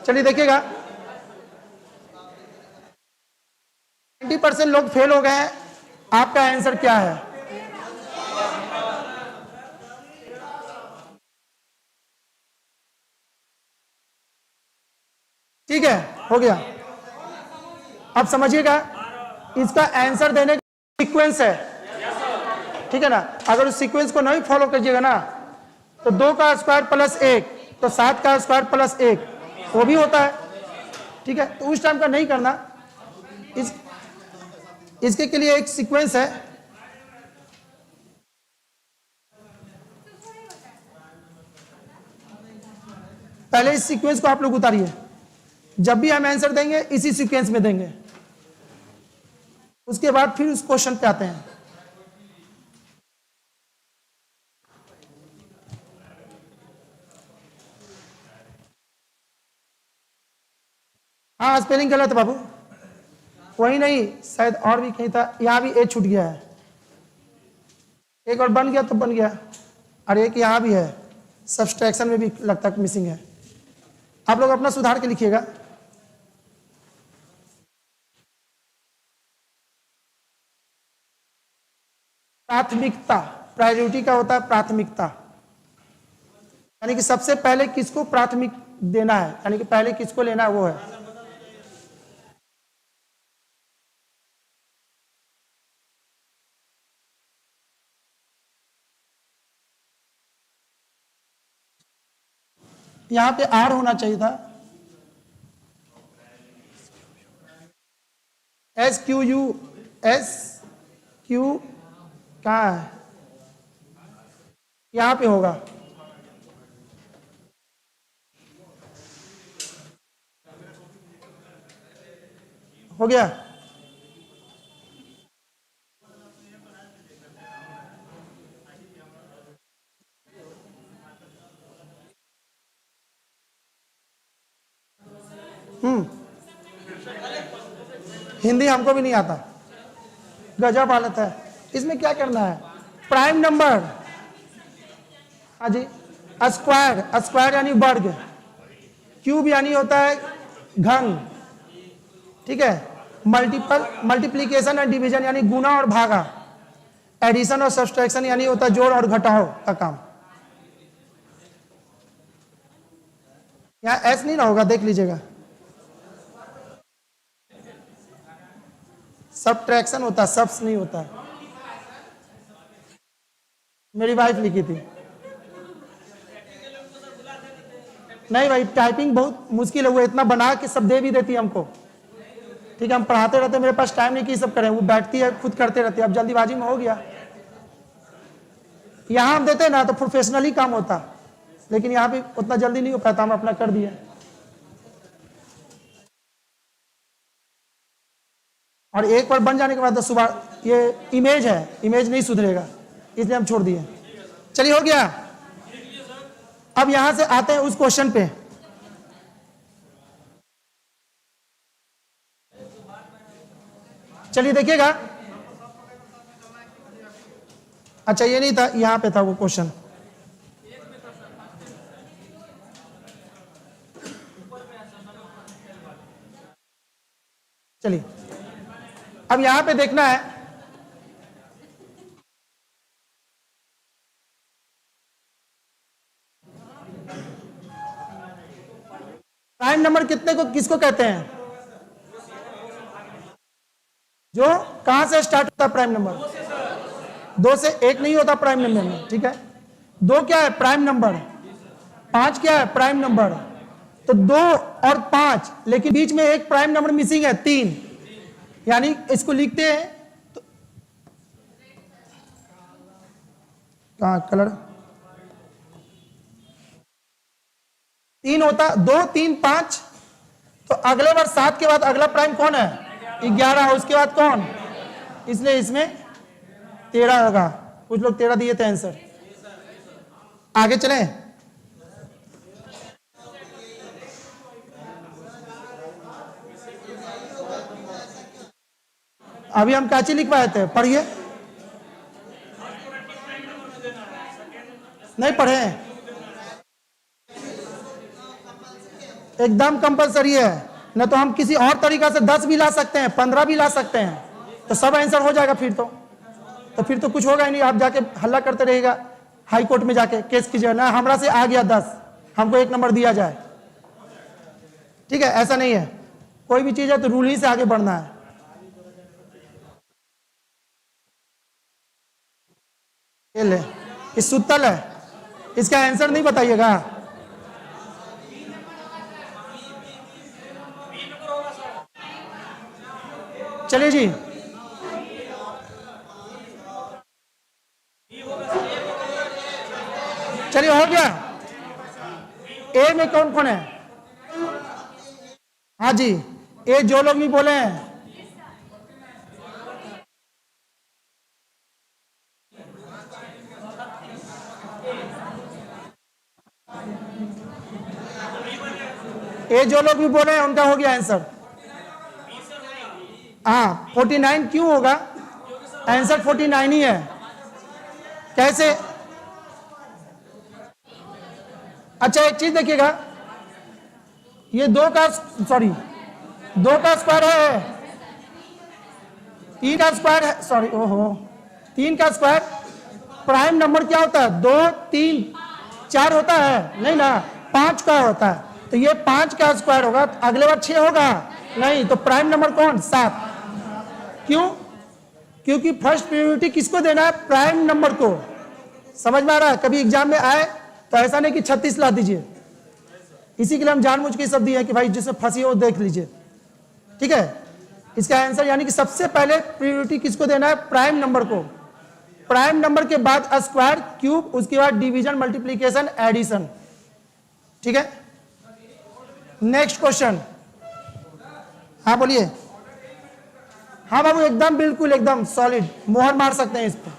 चलिए देखिएगा, 90% लोग फेल हो गए हैं। आपका आंसर क्या है? ठीक है, हो गया। अब समझिएगा, इसका आंसर देने का सीक्वेंस है, ठीक है ना। अगर उस सीक्वेंस को नहीं फॉलो कीजिएगा ना, तो 2 का स्क्वायर प्लस 1 तो 7 का स्क्वायर प्लस 1 वो भी होता है, ठीक है। तो उस टाइम का नहीं करना। इसके के लिए एक सीक्वेंस है। पहले इस सीक्वेंस को आप लोग उतारिए। जब भी हम आंसर देंगे इसी सीक्वेंस में देंगे, उसके बाद फिर उस क्वेश्चन पे आते हैं। हाँ, स्पेलिंग गलत है बाबू, वही नहीं, शायद और भी कहीं था। यहां भी ए छूट गया है, एक और बन गया तो बन गया, और एक यहां भी है, सब्सट्रैक्शन में भी लगता है मिसिंग है। आप लोग अपना सुधार के लिखिएगा। प्राथमिकता, प्रायोरिटी का होता है प्राथमिकता, यानी कि सबसे पहले किसको प्राथमिक देना है, यानी कि पहले किसको लेना है, वो है। यहां पे आर होना चाहिए था, S Q U, S Q कहाँ है, यहां पे होगा। हो गया। हिंदी हमको भी नहीं आता, गजब हालत है। इसमें क्या करना है, प्राइम नंबर, हाँ जी, स्क्वायर, स्क्वायर यानी वर्ग, क्यूब यानी होता है घन, ठीक है। मल्टीपल, मल्टीप्लीकेशन और डिवीजन यानी गुना और भागा, एडिशन और सब्सट्रैक्शन यानी होता है जोड़ और घटाव का काम। यहाँ एस नहीं ना होगा, देख लीजिएगा। सब्ट्रैक्शन होता है, सब्स नहीं होता है। मेरी वाइफ लिखी थी। नहीं भाई, टाइपिंग बहुत मुश्किल है, वो इतना बना के सब दे भी देती है हमको, ठीक है। हम पढ़ाते रहते, मेरे पास टाइम नहीं कि सब करें, वो बैठती है खुद करते रहती है। अब जल्दीबाजी में हो गया, यहाँ हम देते ना तो प्रोफेशनली काम होता, लेकिन यहाँ पे उतना जल्दी नहीं हो पाता, हम अपना कर दिए। और एक बार बन जाने के बाद तो सुबह ये इमेज है, इमेज नहीं सुधरेगा, इसलिए हम छोड़ दिए। चलिए हो गया। अब यहां से आते हैं उस क्वेश्चन पे। चलिए देखिएगा, अच्छा ये नहीं था, यहां पे था वो क्वेश्चन। चलिए अब यहां पे देखना है, प्राइम नंबर कितने को किसको कहते हैं, जो कहां से स्टार्ट होता है प्राइम नंबर, 2 से 1 नहीं होता प्राइम नंबर में, ठीक है। 2 क्या है, प्राइम नंबर। 5 क्या है, प्राइम नंबर। तो 2 और 5, लेकिन बीच में एक प्राइम नंबर मिसिंग है, 3, यानी इसको लिखते हैं तो कहां कलर, 3 होता, 2 3 5, तो अगले बार 7 के बाद अगला प्राइम कौन है, 11, उसके बाद कौन, इसलिए इसमें 13 होगा। कुछ लोग 13 दिए थे आंसर। आगे चलें, अभी हम काची लिखवाए थे, पढ़िए। नहीं पढ़े, एकदम कंपलसरी है, न तो हम किसी और तरीका से 10 भी ला सकते हैं, 15 भी ला सकते हैं, तो सब आंसर हो जाएगा फिर तो कुछ होगा ही नहीं। आप जाके हल्ला करते रहेगा हाई कोर्ट में जाके केस कीजिए ना, हमरा से आ गया 10, हमको 1 नंबर दिया जाए। ठीक है, ऐसा नहीं है, कोई भी चीज है तो रूल ही से आगे बढ़ना है। ये ले, ये सुतल है, इसका आंसर नहीं बताइएगा। चलिए जी, चलिए हो गया। ए में कौन कौन है? हाँ जी, ए जो लोग भी बोले हैं, ए जो लोग भी बोले हैं उनका हो गया आंसर। हाँ, 49 क्यों होगा? आंसर 49 ही है। कैसे? अच्छा एक चीज देखिएगा, ये 2 का स्क्वायर है, 3 का स्क्वायर है, सॉरी ओहो, 3 का स्क्वायर। प्राइम नंबर क्या होता है? 2 3 4 होता है नहीं ना, 5 का होता है, तो ये 5 का स्क्वायर होगा, तो अगले बार 6 होगा नहीं, तो प्राइम नंबर कौन? 7। क्यों? क्योंकि फर्स्ट प्रायोरिटी किसको देना है? प्राइम नंबर को। समझ में आ रहा है? कभी एग्जाम में आए तो ऐसा नहीं कि 36 ला दीजिए, इसी के लिए हम जानबूझ के सब दिए कि भाई जिसमें फंसी हो देख लीजिए। ठीक है, इसका आंसर यानी कि सबसे पहले प्रायोरिटी किसको देना है? प्राइम नंबर को। प्राइम नंबर के बाद स्क्वायर, क्यूब, उसके बाद डिवीजन, मल्टीप्लीकेशन, एडिशन। ठीक है, नेक्स्ट क्वेश्चन। हाँ बोलिए। हाँ बाबू, एकदम बिल्कुल एकदम सॉलिड, मोहर मार सकते हैं इस पर।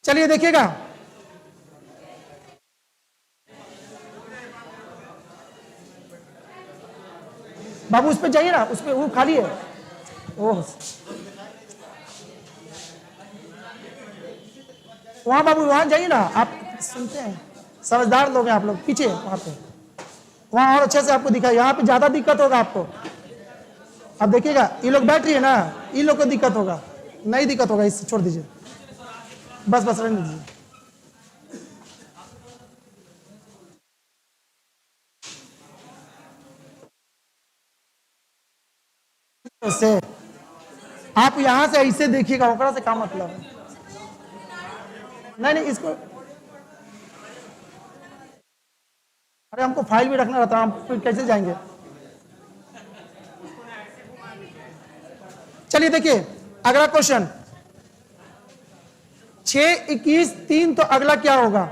चलिए देखिएगा, बाबू उस पर जाइए ना, उस पर वो खाली है। ओह, वहां बाबू, वहां जाइए ना, आप सुनते हैं, समझदार लोग हैं आप लोग, पीछे वहां पे, वहां और अच्छे से आपको दिखाई, यहाँ पे ज्यादा दिक्कत होगा आपको। अब देखिएगा, ये लोग बैठ रही है ना, इन लोग को दिक्कत होगा, नहीं दिक्कत होगा, इससे छोड़ दीजिए, बस बस रहने दीजिए। से आप यहां से ऐसे देखिएगा, ओकरा से क्या मतलब है? नहीं नहीं, इसको, अरे हमको फाइल भी रखना रहता है, हम फिर कैसे जाएंगे? चलिए देखिए, अगला क्वेश्चन, 6 21 3, तो अगला क्या होगा?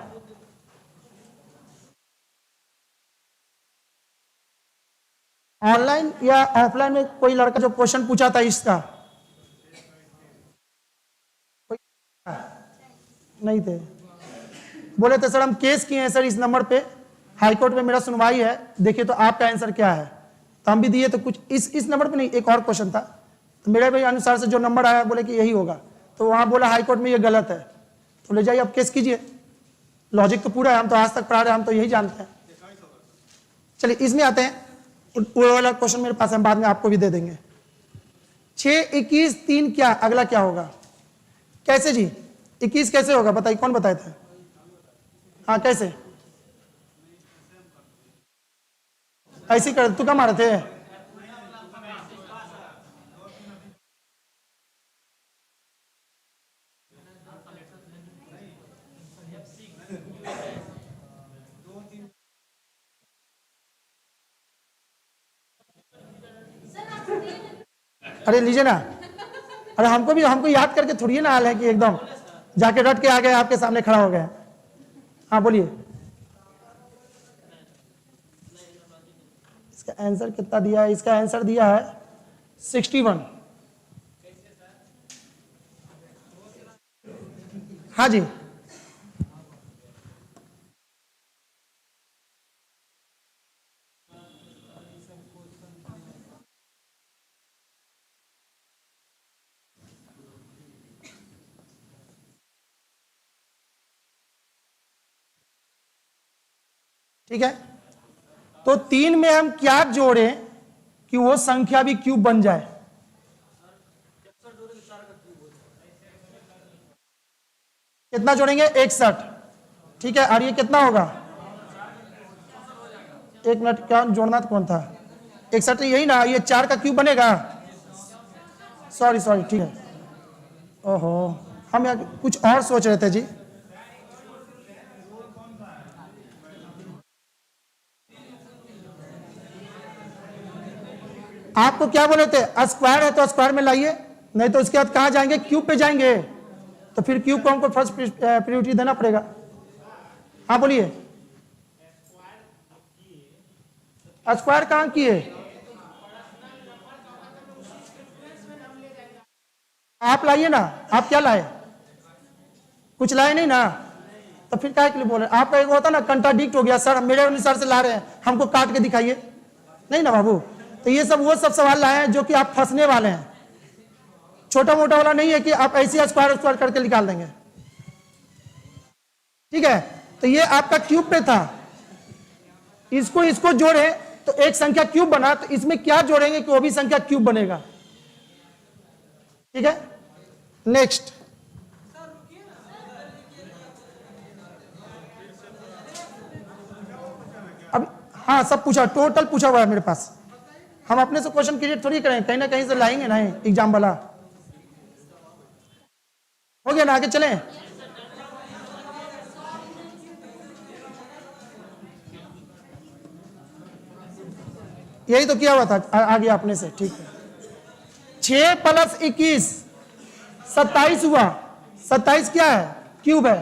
ऑनलाइन या ऑफलाइन में कोई लड़का जो क्वेश्चन पूछा था इसका, कोई नहीं थे? बोले थे सर हम केस किए हैं सर इस नंबर पे, हाई कोर्ट में मेरा सुनवाई है, देखिए तो आपका आंसर क्या है? तो हम भी दिए, तो कुछ इस नंबर पे नहीं, एक और क्वेश्चन था, तो मेरे भाई अनुसार से जो नंबर आया बोले कि यही होगा, तो वहां बोला हाई कोर्ट में ये गलत है, तो ले जाइए आप केस कीजिए। लॉजिक तो पूरा है, हम तो आज तक पढ़ा रहे हैं, हम तो यही जानते हैं। चलिए इसमें आते हैं, वो वाला क्वेश्चन मेरे पास है, बाद में आपको भी दे देंगे। 6 21 3 क्या, अगला क्या होगा? कैसे जी? 21 कैसे होगा बताइए, कौन बताए थे? हाँ कैसे? ऐसे कर, तू क्या मारे थे? अरे लीजिए ना, अरे हमको याद करके थोड़ी ना हाल है कि एकदम जाके रट के आ गए, आपके सामने खड़ा हो गए। हाँ बोलिए, इसका आंसर कितना दिया है? इसका आंसर दिया है 61। हाँ जी, ठीक है, तो 3 में हम क्या जोड़ें कि वो संख्या भी क्यूब बन जाए? कितना जोड़ेंगे? 61। ठीक है, और ये कितना होगा? 1 मिनट, क्या जोड़ना तो कौन था? 61 यही ना, ये 4 का क्यूब बनेगा। सॉरी सॉरी, ठीक है। ओहो, हम यहाँ कुछ और सोच रहे थे जी। आपको क्या बोले थे? स्क्वायर है तो स्क्वायर में लाइए, नहीं तो उसके बाद कहां जाएंगे? क्यूब पे जाएंगे। तो फिर क्यूब को हमको फर्स्ट प्रायोरिटी देना पड़ेगा। हाँ बोलिए। स्क्वायर कहां किए? आप लाइए ना। आप क्या लाए? कुछ लाए नहीं ना, तो फिर क्या के लिए बोल रहे? आपका एक होता ना कंट्राडिक्ट हो गया, सर मेरे अनुसार से ला रहे हैं, हमको काट के दिखाइए। नहीं ना बाबू, तो ये सब वो सब सवाल लाए हैं जो कि आप फंसने वाले हैं। छोटा मोटा वाला नहीं है कि आप ऐसे स्क्वायर स्क्वायर करके निकाल देंगे। ठीक है, तो ये आपका क्यूब पे था, इसको इसको जोड़े तो एक संख्या क्यूब बना, तो इसमें क्या जोड़ेंगे कि वो भी संख्या क्यूब बनेगा। ठीक है, नेक्स्ट। अब हाँ, सब पूछा, टोटल पूछा हुआ है मेरे पास। हम अपने से क्वेश्चन क्रिएट थोड़ी करें, कहीं ना कहीं से लाएंगे ना एग्जाम वाला। हो गया ना, आगे चलें। यही तो किया हुआ था, आगे अपने से। ठीक है, 6 + 21 27 हुआ। 27 क्या है? क्यूब है।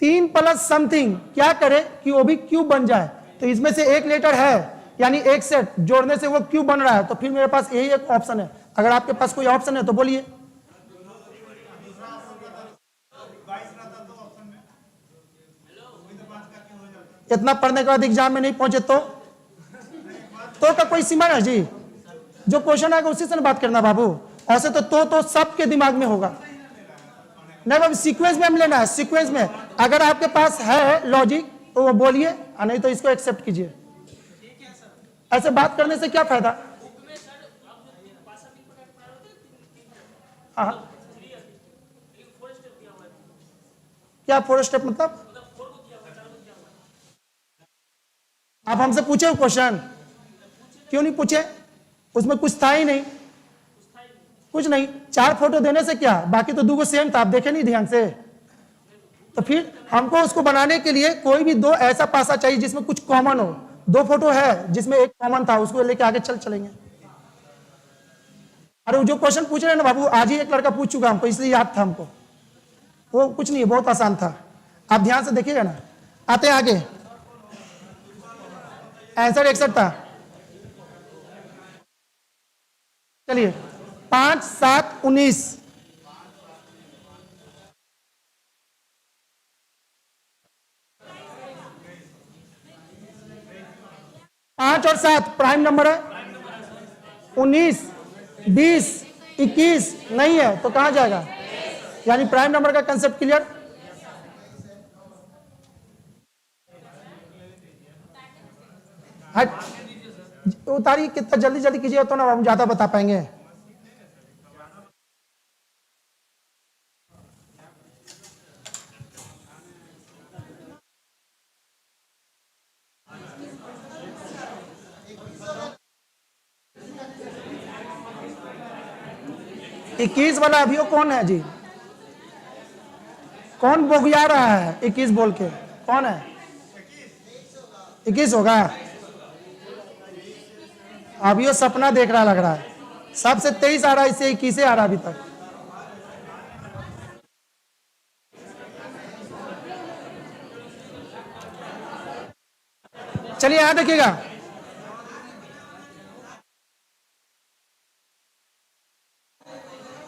3 प्लस समथिंग क्या करे कि वो भी क्यूब बन जाए? तो इसमें से एक लेटर है, यानी एक सेट जोड़ने से वो क्यूब बन रहा है। तो फिर मेरे पास यही एक ऑप्शन है। अगर आपके पास कोई ऑप्शन है तो बोलिए। इतना पढ़ने के बाद एग्जाम में नहीं पहुंचे तो का कोई सीमा है जी? जो क्वेश्चन आएगा उसी से बात करना बाबू। ऐसे तो सबके दिमाग में होगा। नहीं बाबू, सीक्वेंस में हम लेना है, सीक्वेंस में। अगर आपके पास है लॉजिक तो वो बोलिए, नहीं तो इसको एक्सेप्ट कीजिए। ऐसे बात करने से क्या फायदा? हाँ, क्या 4 स्टेप मतलब? आप हमसे पूछे क्वेश्चन, क्यों नहीं पूछे? उसमें कुछ था ही नहीं, कुछ नहीं। 4 फोटो देने से क्या, बाकी तो 2 सेम था, आप देखे नहीं ध्यान से। तो फिर हमको उसको बनाने के लिए कोई भी 2 ऐसा पासा चाहिए जिसमें कुछ कॉमन हो। 2 फोटो है जिसमें एक कॉमन था, उसको लेके आगे चलेंगे। अरे जो क्वेश्चन पूछ रहे हैं ना बाबू, आज ही एक लड़का पूछ चुका हमको, इसलिए याद था हमको। वो कुछ नहीं है, बहुत आसान था, आप ध्यान से देखिएगा ना। आते हैं आगे। आंसर 61 था। चलिए, 5 7 19। 5 और 7 प्राइम नंबर है। 19 20 21 नहीं है तो कहां जाएगा? यानी प्राइम नंबर का कंसेप्ट क्लियर। हट, उतारिए, कितना जल्दी जल्दी कीजिए तो ना हम ज्यादा बता पाएंगे। इक्कीस वाला अभी कौन है जी? कौन बोगिया रहा है 21 बोल के? कौन है? 21 होगा। अभी वो सपना देख रहा लग रहा है। सबसे 23 आ रहा है, इससे 21 आ रहा अभी तक। चलिए यहां देखिएगा,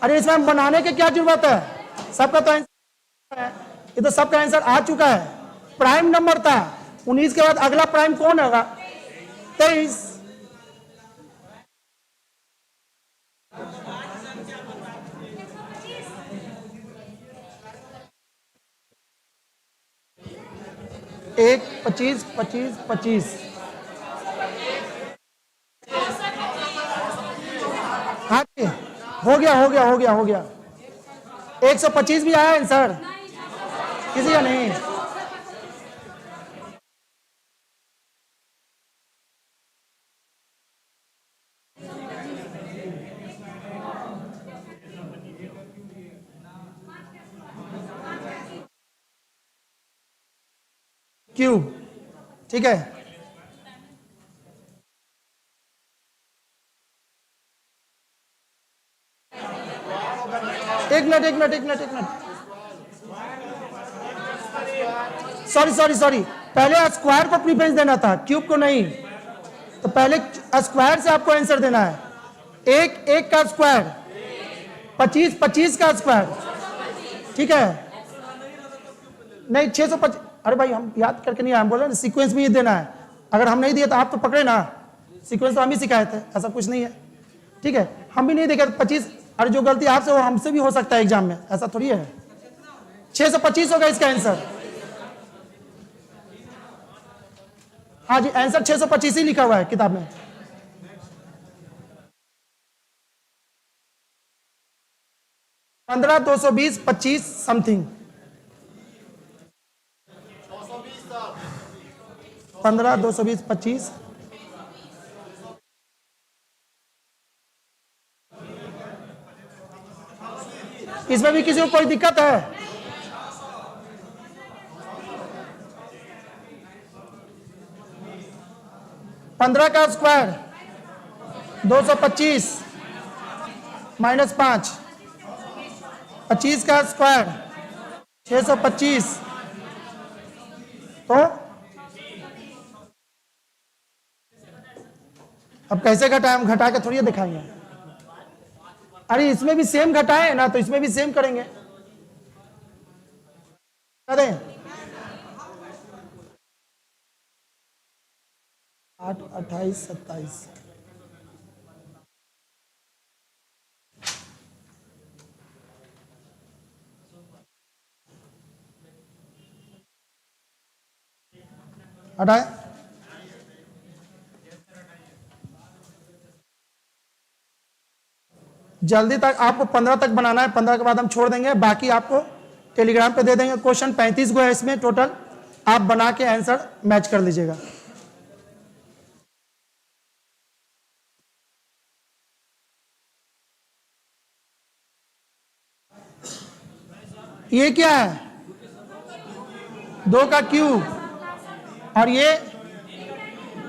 अरे इसमें हम बनाने की क्या जरूरत है? सबका तो आंसर है, ये तो सबका आंसर आ चुका है। प्राइम नंबर था 19 के बाद अगला प्राइम कौन होगा? 23। 1, 25, 25, 25। हाँ जी, हो गया हो गया हो गया हो गया। 125 भी आया आंसर, किसी का नहीं। क्यूब, ठीक है। एक मिनट एक मिनट एक मिनट एक मिनट, सॉरी सॉरी सॉरी, पहले स्क्वायर को प्रीफरेंस देना था, क्यूब को नहीं। तो पहले स्क्वायर से आपको आंसर देना है। 1 1 का स्क्वायर, 25 25 का स्क्वायर, ठीक है। नहीं 625, अरे भाई हम याद करके नहीं आए, हम बोले ना सीक्वेंस में ये देना है। अगर हम नहीं दिए तो आप तो पकड़े ना, सीक्वेंस तो हम ही सिखाए थे, ऐसा कुछ नहीं है, ठीक है। हम भी नहीं देखे 25, अरे जो गलती आपसे वो हमसे भी हो सकता है एग्जाम में, ऐसा थोड़ी है। 625 होगा इसका आंसर। हाँ जी, आंसर 625 ही लिखा हुआ है किताब में। 15 220 25 समथिंग, 15 220 25। इसमें भी किसी को कोई दिक्कत है? पंद्रह का स्क्वायर 225 -5, 25 का स्क्वायर 625, तो अब कैसे घटाएं? हम घटा के थोड़ी दिखाएंगे। अरे इसमें भी सेम घटाए ना, तो इसमें भी सेम करेंगे। करें 8 28 27, हटाए। जल्दी तक आपको 15 तक बनाना है, 15 के बाद हम छोड़ देंगे, बाकी आपको टेलीग्राम पे दे देंगे। क्वेश्चन 35 को है इसमें टोटल, आप बना के आंसर मैच कर लीजिएगा। ये क्या है? 2 का क्यूब, और ये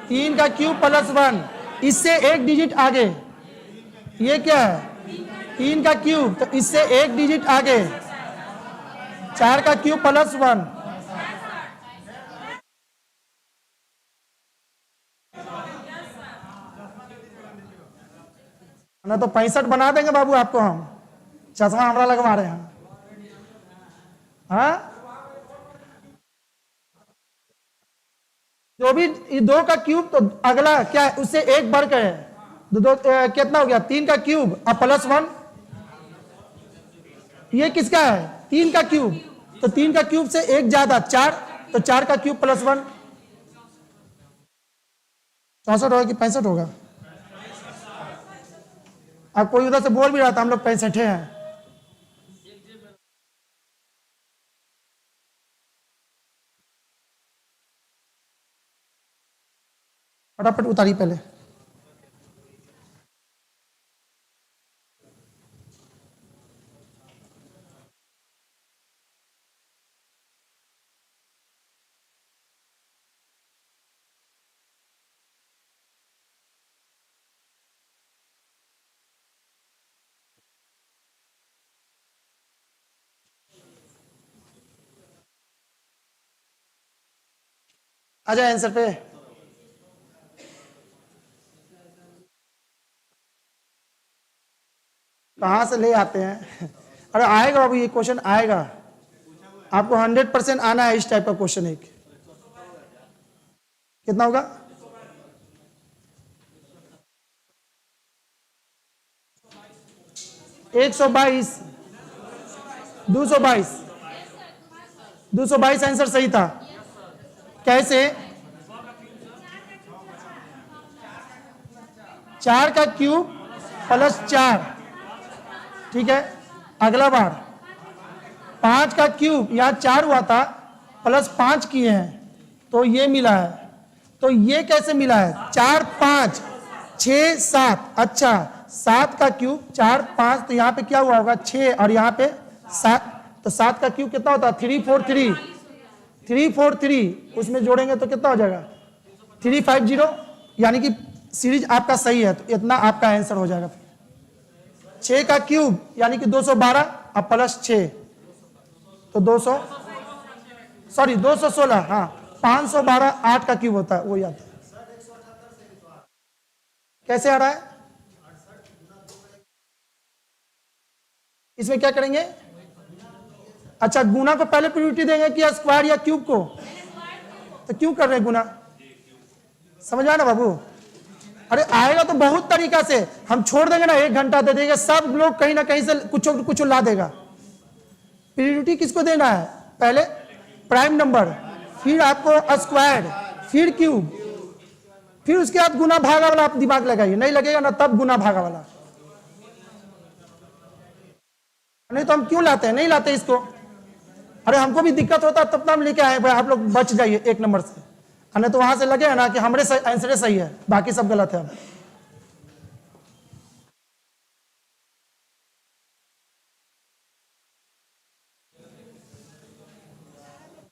3 का क्यूब +1, इससे एक डिजिट आगे। ये क्या है? 3 का क्यूब, तो इससे एक डिजिट आगे 4 का क्यूब +1। ना तो 65 बना देंगे बाबू आपको हम, चश्मा हमारा लगवा रहे हैं। हाँ, जो भी 2 का क्यूब, तो अगला क्या है? उससे एक बढ़ के है, कितना हो गया? 3 का क्यूब और +1। ये किसका है? 3 का क्यूब, तो 3 का क्यूब से एक ज्यादा 4, तो 4 का क्यूब +1। 64 होगा कि 65 होगा? अब कोई उधर से बोल भी रहा था हम लोग 65 हैं। फटाफट उतारी पहले। आ जाए आंसर पे। कहाँ से ले आते हैं? अरे आएगा बाबू, ये क्वेश्चन आएगा, आपको 100% आना है इस टाइप का क्वेश्चन। एक कितना होगा? 122, 222, 222 आंसर सही था। कैसे? 4 का क्यूब प्लस 4, ठीक है। अगला बार 5 का क्यूब, यहाँ 4 हुआ था, प्लस 5 किए हैं तो ये मिला है। तो ये कैसे मिला है? 4 5 6 7, अच्छा 7 का क्यूब 4 5, तो यहाँ पे क्या हुआ होगा 6 और यहाँ पे 7, तो 7 का क्यूब कितना होता है? 343, 343 उसमें जोड़ेंगे तो कितना हो जाएगा? 350, यानी कि सीरीज आपका सही है, तो इतना आपका आंसर हो जाएगा। 6 का क्यूब यानी कि 212 और प्लस 6 तो 216, हाँ 512, 8 का क्यूब होता है, वो याद है। कैसे आ रहा है? इसमें क्या करेंगे? अच्छा, गुना को पहले प्रायोरिटी देंगे कि स्क्वायर या क्यूब को? तो क्यों कर रहे हैं गुना? समझ आया ना बाबू? अरे आएगा तो बहुत तरीका से, हम छोड़ देंगे ना 1 घंटा दे देंगे, सब लोग कहीं ना कहीं से कुछ ला देगा। प्रायोरिटी किसको देना है? पहले प्राइम नंबर, फिर आपको स्क्वायर, फिर क्यूब, फिर उसके बाद गुना भागा वाला आप दिमाग लगाइए, नहीं लगेगा ना तब गुना भागा वाला। नहीं तो हम क्यों लाते हैं? नहीं लाते इसको। अरे हमको भी दिक्कत होता तब तो हम लेके आए, आप लोग बच जाइए 1 नंबर से, नहीं तो वहां से लगे ना कि हमारे आंसर सही है, बाकी सब गलत है। अब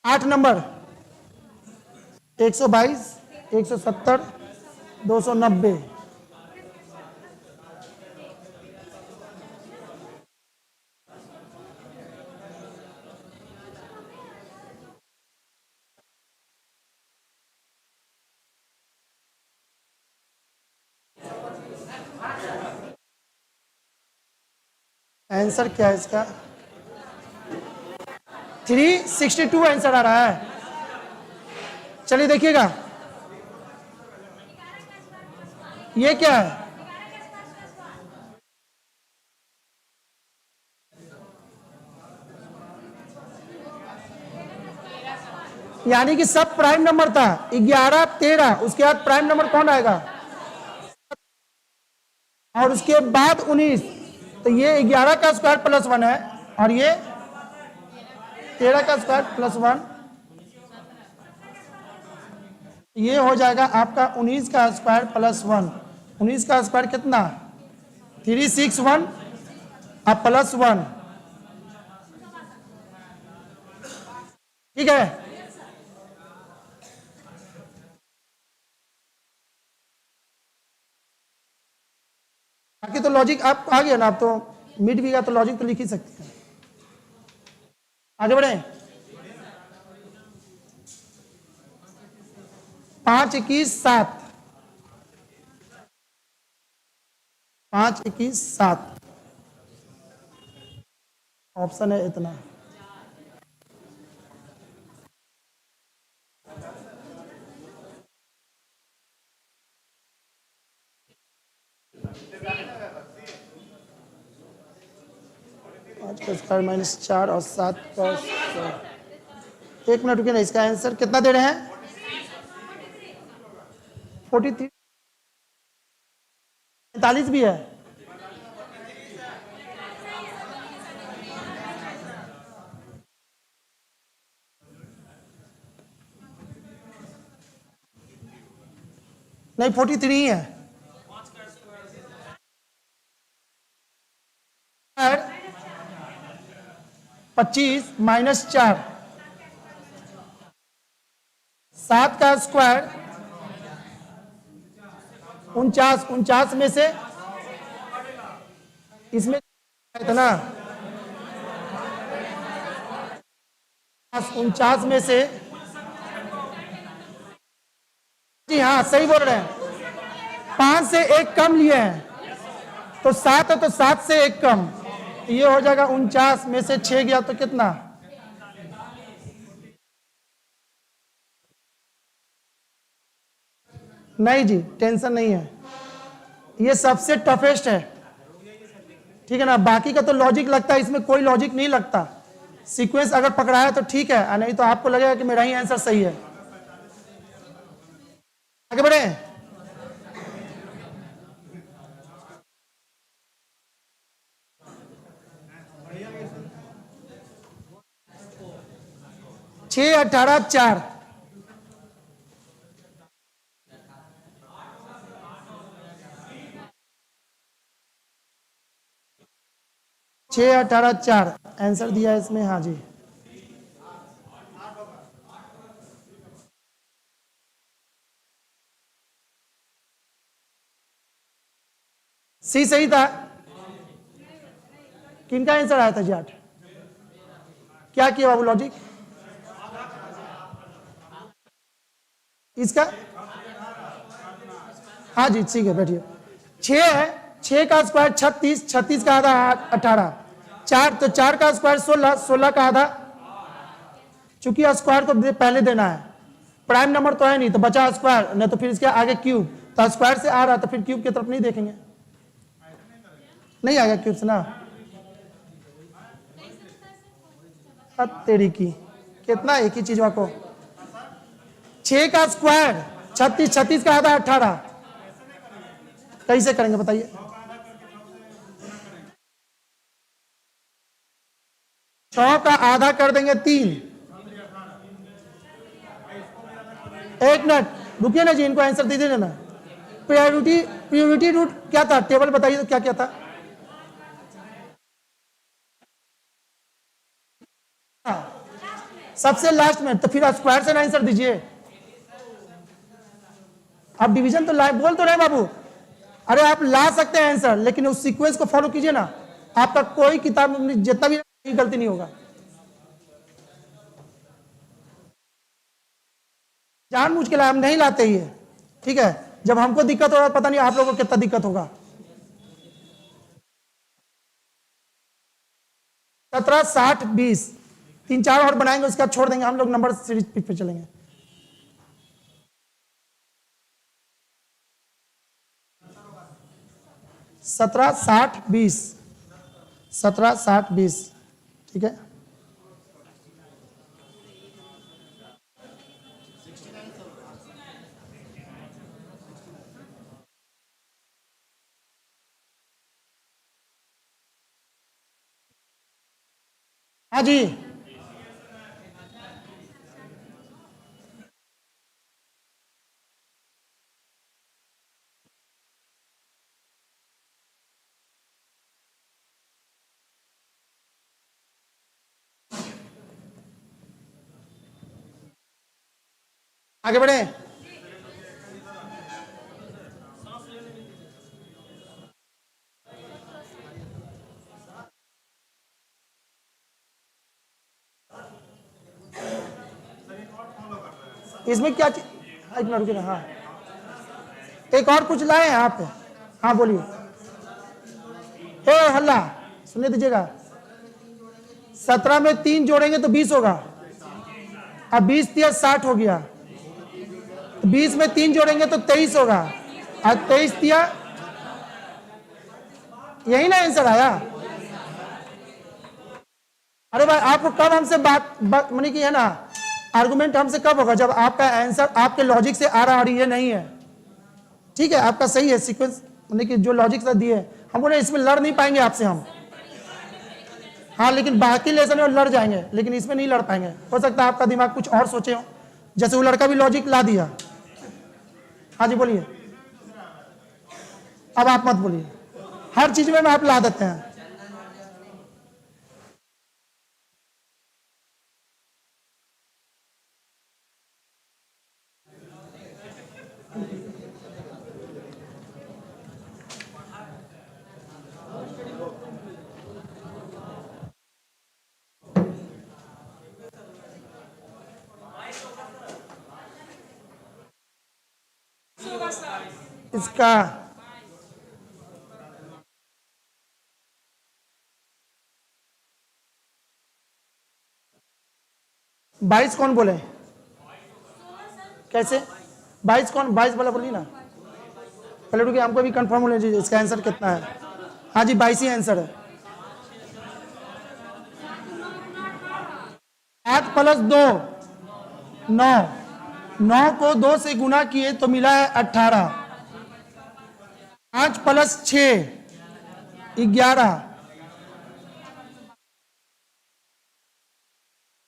8 नंबर 122 170 290, आंसर क्या है इसका? 362 आंसर आ रहा है। चलिए देखिएगा, ये क्या है? यानी कि सब प्राइम नंबर था, 11 13, उसके बाद प्राइम नंबर कौन आएगा? और उसके बाद 19, तो ये 11 का स्क्वायर प्लस 1 है, और ये 13 का स्क्वायर प्लस 1, ये हो जाएगा आपका 19 का स्क्वायर प्लस 1। 19 का स्क्वायर कितना? 361 और प्लस 1, ठीक है। बाकी तो लॉजिक आप आ गया ना, आप तो मिट भी गया तो लॉजिक तो लिख ही सकते हैं। आगे बढ़े। 5 21 7, 5 21 7 ऑप्शन है इतना। पाँच का स्क्वायर माइनस 4 और 7 का, 1 मिनट रुकिए ना, इसका आंसर कितना दे रहे हैं? 43, 45 भी है। नहीं 43 ही है। 25 माइनस 4, 7 का स्क्वायर 49, 49 में से इसमें इतना 49 में से, जी हाँ सही बोल रहे हैं, 5 से 1 कम लिए हैं तो 7 है, तो 7 से 1 कम, ये हो जाएगा 49 में से 6 गया तो कितना? नहीं जी, टेंशन नहीं है, ये सबसे टफेस्ट है, ठीक है ना। बाकी का तो लॉजिक लगता है, इसमें कोई लॉजिक नहीं लगता। सीक्वेंस अगर पकड़ा है तो ठीक है, नहीं तो आपको लगेगा कि मेरा ही आंसर सही है। आगे बढ़े। छह 18 4, 6 18 4 आंसर दिया है इसमें। हाँ जी, सी सही था। किनका आंसर आया था जी 8? क्या किया बाबू लॉजिक इसका? हाँ जी ठीक है, बैठिए। 6 है, 6 का स्क्वायर 36, 36 का आधा 18, 4 तो 4 का स्क्वायर 16, 16 का आधा। चूंकि स्क्वायर को पहले देना है, प्राइम नंबर तो है नहीं तो बचा स्क्वायर, नहीं तो फिर इसके आगे क्यूब, तो स्क्वायर से आ रहा तो फिर क्यूब की तरफ नहीं देखेंगे, नहीं आएगा क्यूब से ना। अब तेरी की कितना एक ही चीज को। 6 का स्क्वायर 36, 36 का आधा 18, कैसे करेंगे बताइए? 6 का आधा कर देंगे 3। एक मिनट रुकिए ना जी, इनको आंसर दे देना। प्रियोरिटी रूट क्या था? टेबल बताइए तो क्या क्या था? सबसे लास्ट में, तो फिर स्क्वायर से आंसर दीजिए। आप डिवीजन तो ला बोल तो रहे बाबू, अरे आप ला सकते हैं आंसर, लेकिन उस सीक्वेंस को फॉलो कीजिए ना, आपका कोई किताब में जितना भी गलती नहीं होगा। जानबूझ के हम नहीं लाते ही है, ठीक है? जब हमको दिक्कत होगा पता नहीं आप लोगों को कितना दिक्कत होगा। 17 60 20, 3 4 और बनाएंगे, उसके बाद छोड़ देंगे, हम लोग नंबर सीरीज पे चलेंगे। सत्रह 60 20, 17 60 20, ठीक है। हाँ जी, आगे बढ़े। इसमें क्या चीज, एक मिनट रुकिए ना। हाँ एक और कुछ लाए हैं आप? हाँ बोलिए। ए हल्ला सुनने दीजिएगा। 17 में 3 जोड़ेंगे तो 20 होगा। अब 20 दिया 60 हो गया, 20 में 3 जोड़ेंगे तो 23 होगा, और 23 दिया, यही ना आंसर आया। अरे भाई आपको कब हमसे बात मनी की है ना, आर्गुमेंट हमसे कब होगा? जब आपका आंसर आपके लॉजिक से आ रहा और ये नहीं है, ठीक है? आपका सही है सीक्वेंस, मनी की जो लॉजिक से दिए, हम बोले इसमें लड़ नहीं पाएंगे आपसे हम। हाँ लेकिन बाकी लेसन में लड़ जाएंगे, लेकिन इसमें नहीं लड़ पाएंगे। हो सकता है आपका दिमाग कुछ और सोचे हो, जैसे वो लड़का भी लॉजिक ला दिया। हाँ जी बोलिए। अब आप मत बोलिए, हर चीज में आप ला देते हैं। इसका बाईस कौन बोले? कैसे 22 कौन? 22 वाला बोलिए ना पहले, रुकिए हमको भी कंफर्म होना चाहिए इसका आंसर कितना है। हाँ जी 22 ही आंसर है। 8 + 2 9, 9 को 2 से गुना किए तो मिला है 18। 5 + 6 11।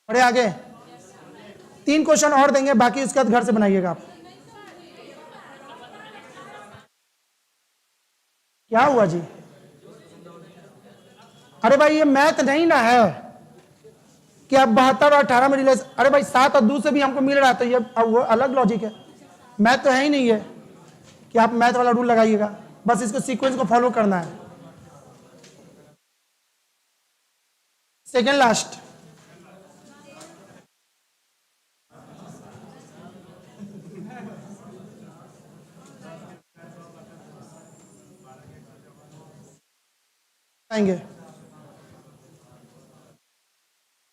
बढ़े आगे। 3 क्वेश्चन और देंगे, बाकी उसके बाद घर से बनाइएगा आप। क्या हुआ जी? अरे भाई ये मैथ नहीं ना है कि आप 72 और 18 में रिलेशन। अरे भाई 7 और 2 से भी हमको मिल रहा है, तो ये अब वो अलग लॉजिक है। मैथ तो है ही नहीं है कि आप मैथ वाला रूल लगाइएगा, बस इसको सीक्वेंस को फॉलो करना है। सेकेंड लास्ट, आएंगे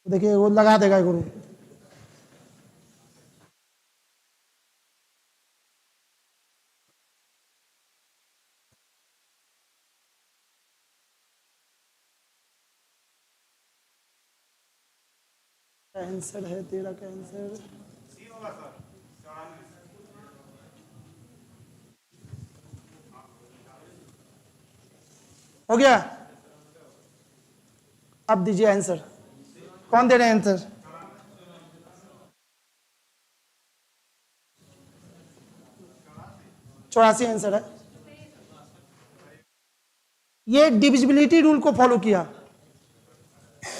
देखिए वो लगा देगा गुरु। आंसर है तेरा का आंसर हो गया। अब दीजिए आंसर। कौन दे रहे हैं आंसर? चौरासी आंसर है। ये डिविजिबिलिटी रूल को फॉलो किया।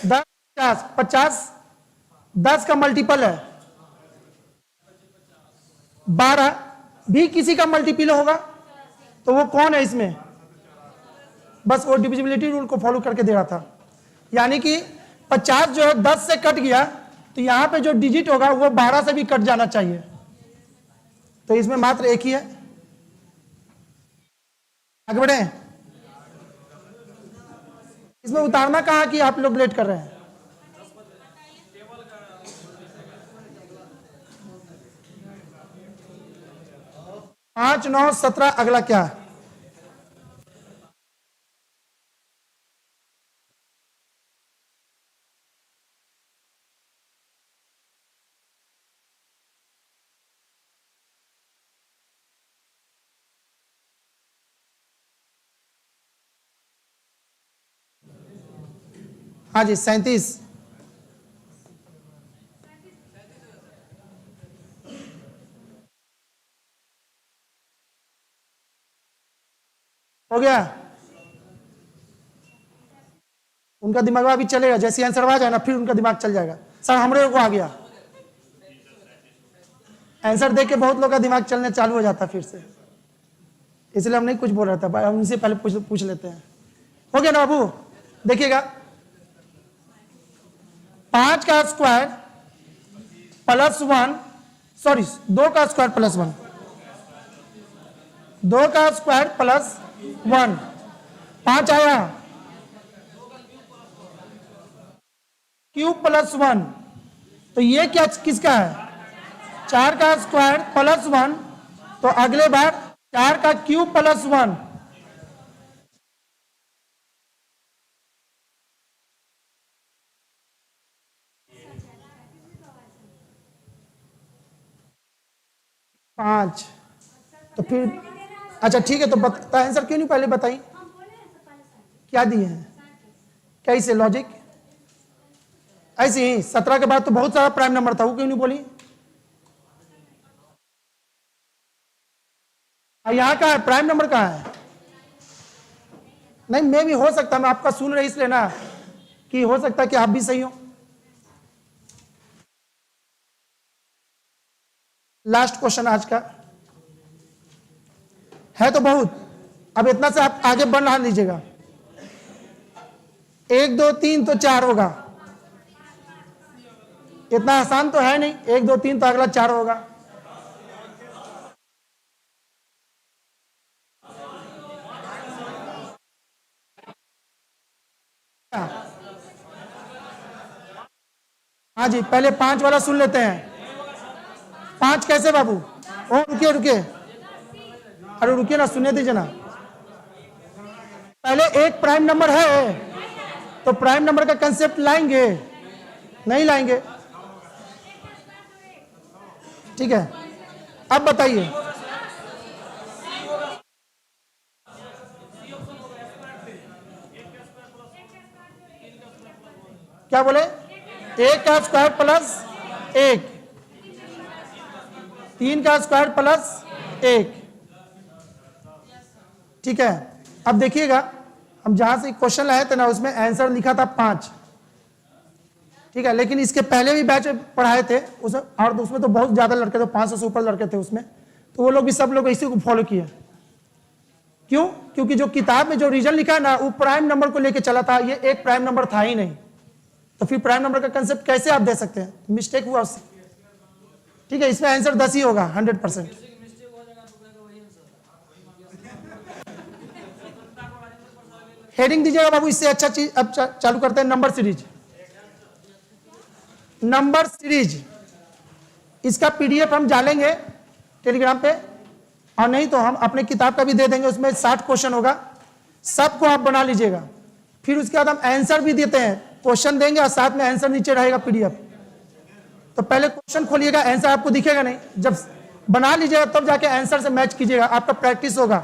10 50 50 10 का मल्टीपल है 12 भी किसी का मल्टीपल होगा, तो वो कौन है इसमें? बस वो डिविजिबिलिटी रूल को फॉलो करके दे रहा था। यानी कि 50 जो है 10 से कट गया, तो यहां पे जो डिजिट होगा वो 12 से भी कट जाना चाहिए, तो इसमें मात्र एक ही है। आगे बढ़े। इसमें उतारना कहाँ कि आप लोग लेट कर रहे हैं? पांच 9 17 अगला क्या है? हाँ जी 37। हो गया। उनका दिमाग अभी चलेगा, जैसे आंसर आ जाए ना फिर उनका दिमाग चल जाएगा। सर हमरे को आ गया आंसर देख के, बहुत लोग का दिमाग चलने चालू हो जाता फिर से, इसलिए हम नहीं कुछ बोल रहा था। हम उनसे पहले पूछ लेते हैं। हो गया ना बाबू? देखिएगा 5 का स्क्वायर प्लस 1, सॉरी 2 का स्क्वायर प्लस 1, 2 का स्क्वायर प्लस 1, 5 आया। क्यूब प्लस 1, तो ये क्या किसका है? 4 का स्क्वायर प्लस 1, तो अगले बार 4 का क्यूब प्लस 1, पांच। तो फिर अच्छा ठीक है, तो बता आंसर क्यों नहीं पहले बताई? क्या दिए हैं? कैसे लॉजिक? ऐसे ही 17 के बाद तो बहुत सारा प्राइम नंबर था, वो क्यों नहीं बोली? यहाँ का है प्राइम नंबर कहाँ है? नहीं मैं भी हो सकता, मैं आपका सुन रही इसलिए ना कि हो सकता है कि आप भी सही हो। लास्ट क्वेश्चन आज का है तो बहुत, अब इतना से आप आगे बढ़ा लीजिएगा। 1 2 3 तो 4 होगा, इतना आसान तो है नहीं। 1 2 3 तो अगला 4 होगा। हाँ जी पहले 5 वाला सुन लेते हैं। 5 कैसे बाबू? ओ रुकिए रुकिए, अरे रुकिए ना, सुनने दीजिए ना। पहले एक प्राइम नंबर है, तो प्राइम नंबर का कंसेप्ट लाएंगे? नहीं लाएंगे, ठीक है। अब बताइए, क्या बोले? 1 का स्क्वायर प्लस 1, 3 का स्क्वायर प्लस 1। ठीक है, अब देखिएगा, हम जहां से क्वेश्चन लाए थे ना, उसमें आंसर लिखा था 5। ठीक है, लेकिन इसके पहले भी बैच पढ़ाए थे उसमें, और उसमें तो बहुत ज्यादा लड़के थे, 500 से ऊपर लड़के थे उसमें, तो वो लोग भी सब लोग इसी को फॉलो किए। क्यों? क्योंकि जो किताब में जो रीजन लिखा है ना, वो प्राइम नंबर को लेके चला था, ये एक प्राइम नंबर था ही नहीं, तो फिर प्राइम नंबर का कंसेप्ट कैसे आप दे सकते हैं? मिस्टेक हुआ उससे। ठीक है, इसमें आंसर 10 ही होगा 100%। हेडिंग दीजिएगा बाबू, इससे अच्छा चीज अब चालू करते हैं। नंबर सीरीज, नंबर सीरीज, इसका पीडीएफ हम डालेंगे टेलीग्राम पे, और नहीं तो हम अपने किताब का भी दे देंगे, उसमें 60 क्वेश्चन होगा, सबको आप बना लीजिएगा। फिर उसके बाद हम आंसर भी देते हैं, क्वेश्चन देंगे और साथ में आंसर नीचे रहेगा पीडीएफ। तो पहले क्वेश्चन खोलिएगा, आंसर आपको दिखेगा नहीं, जब बना लीजिएगा तब जाके आंसर से मैच कीजिएगा, आपका प्रैक्टिस होगा।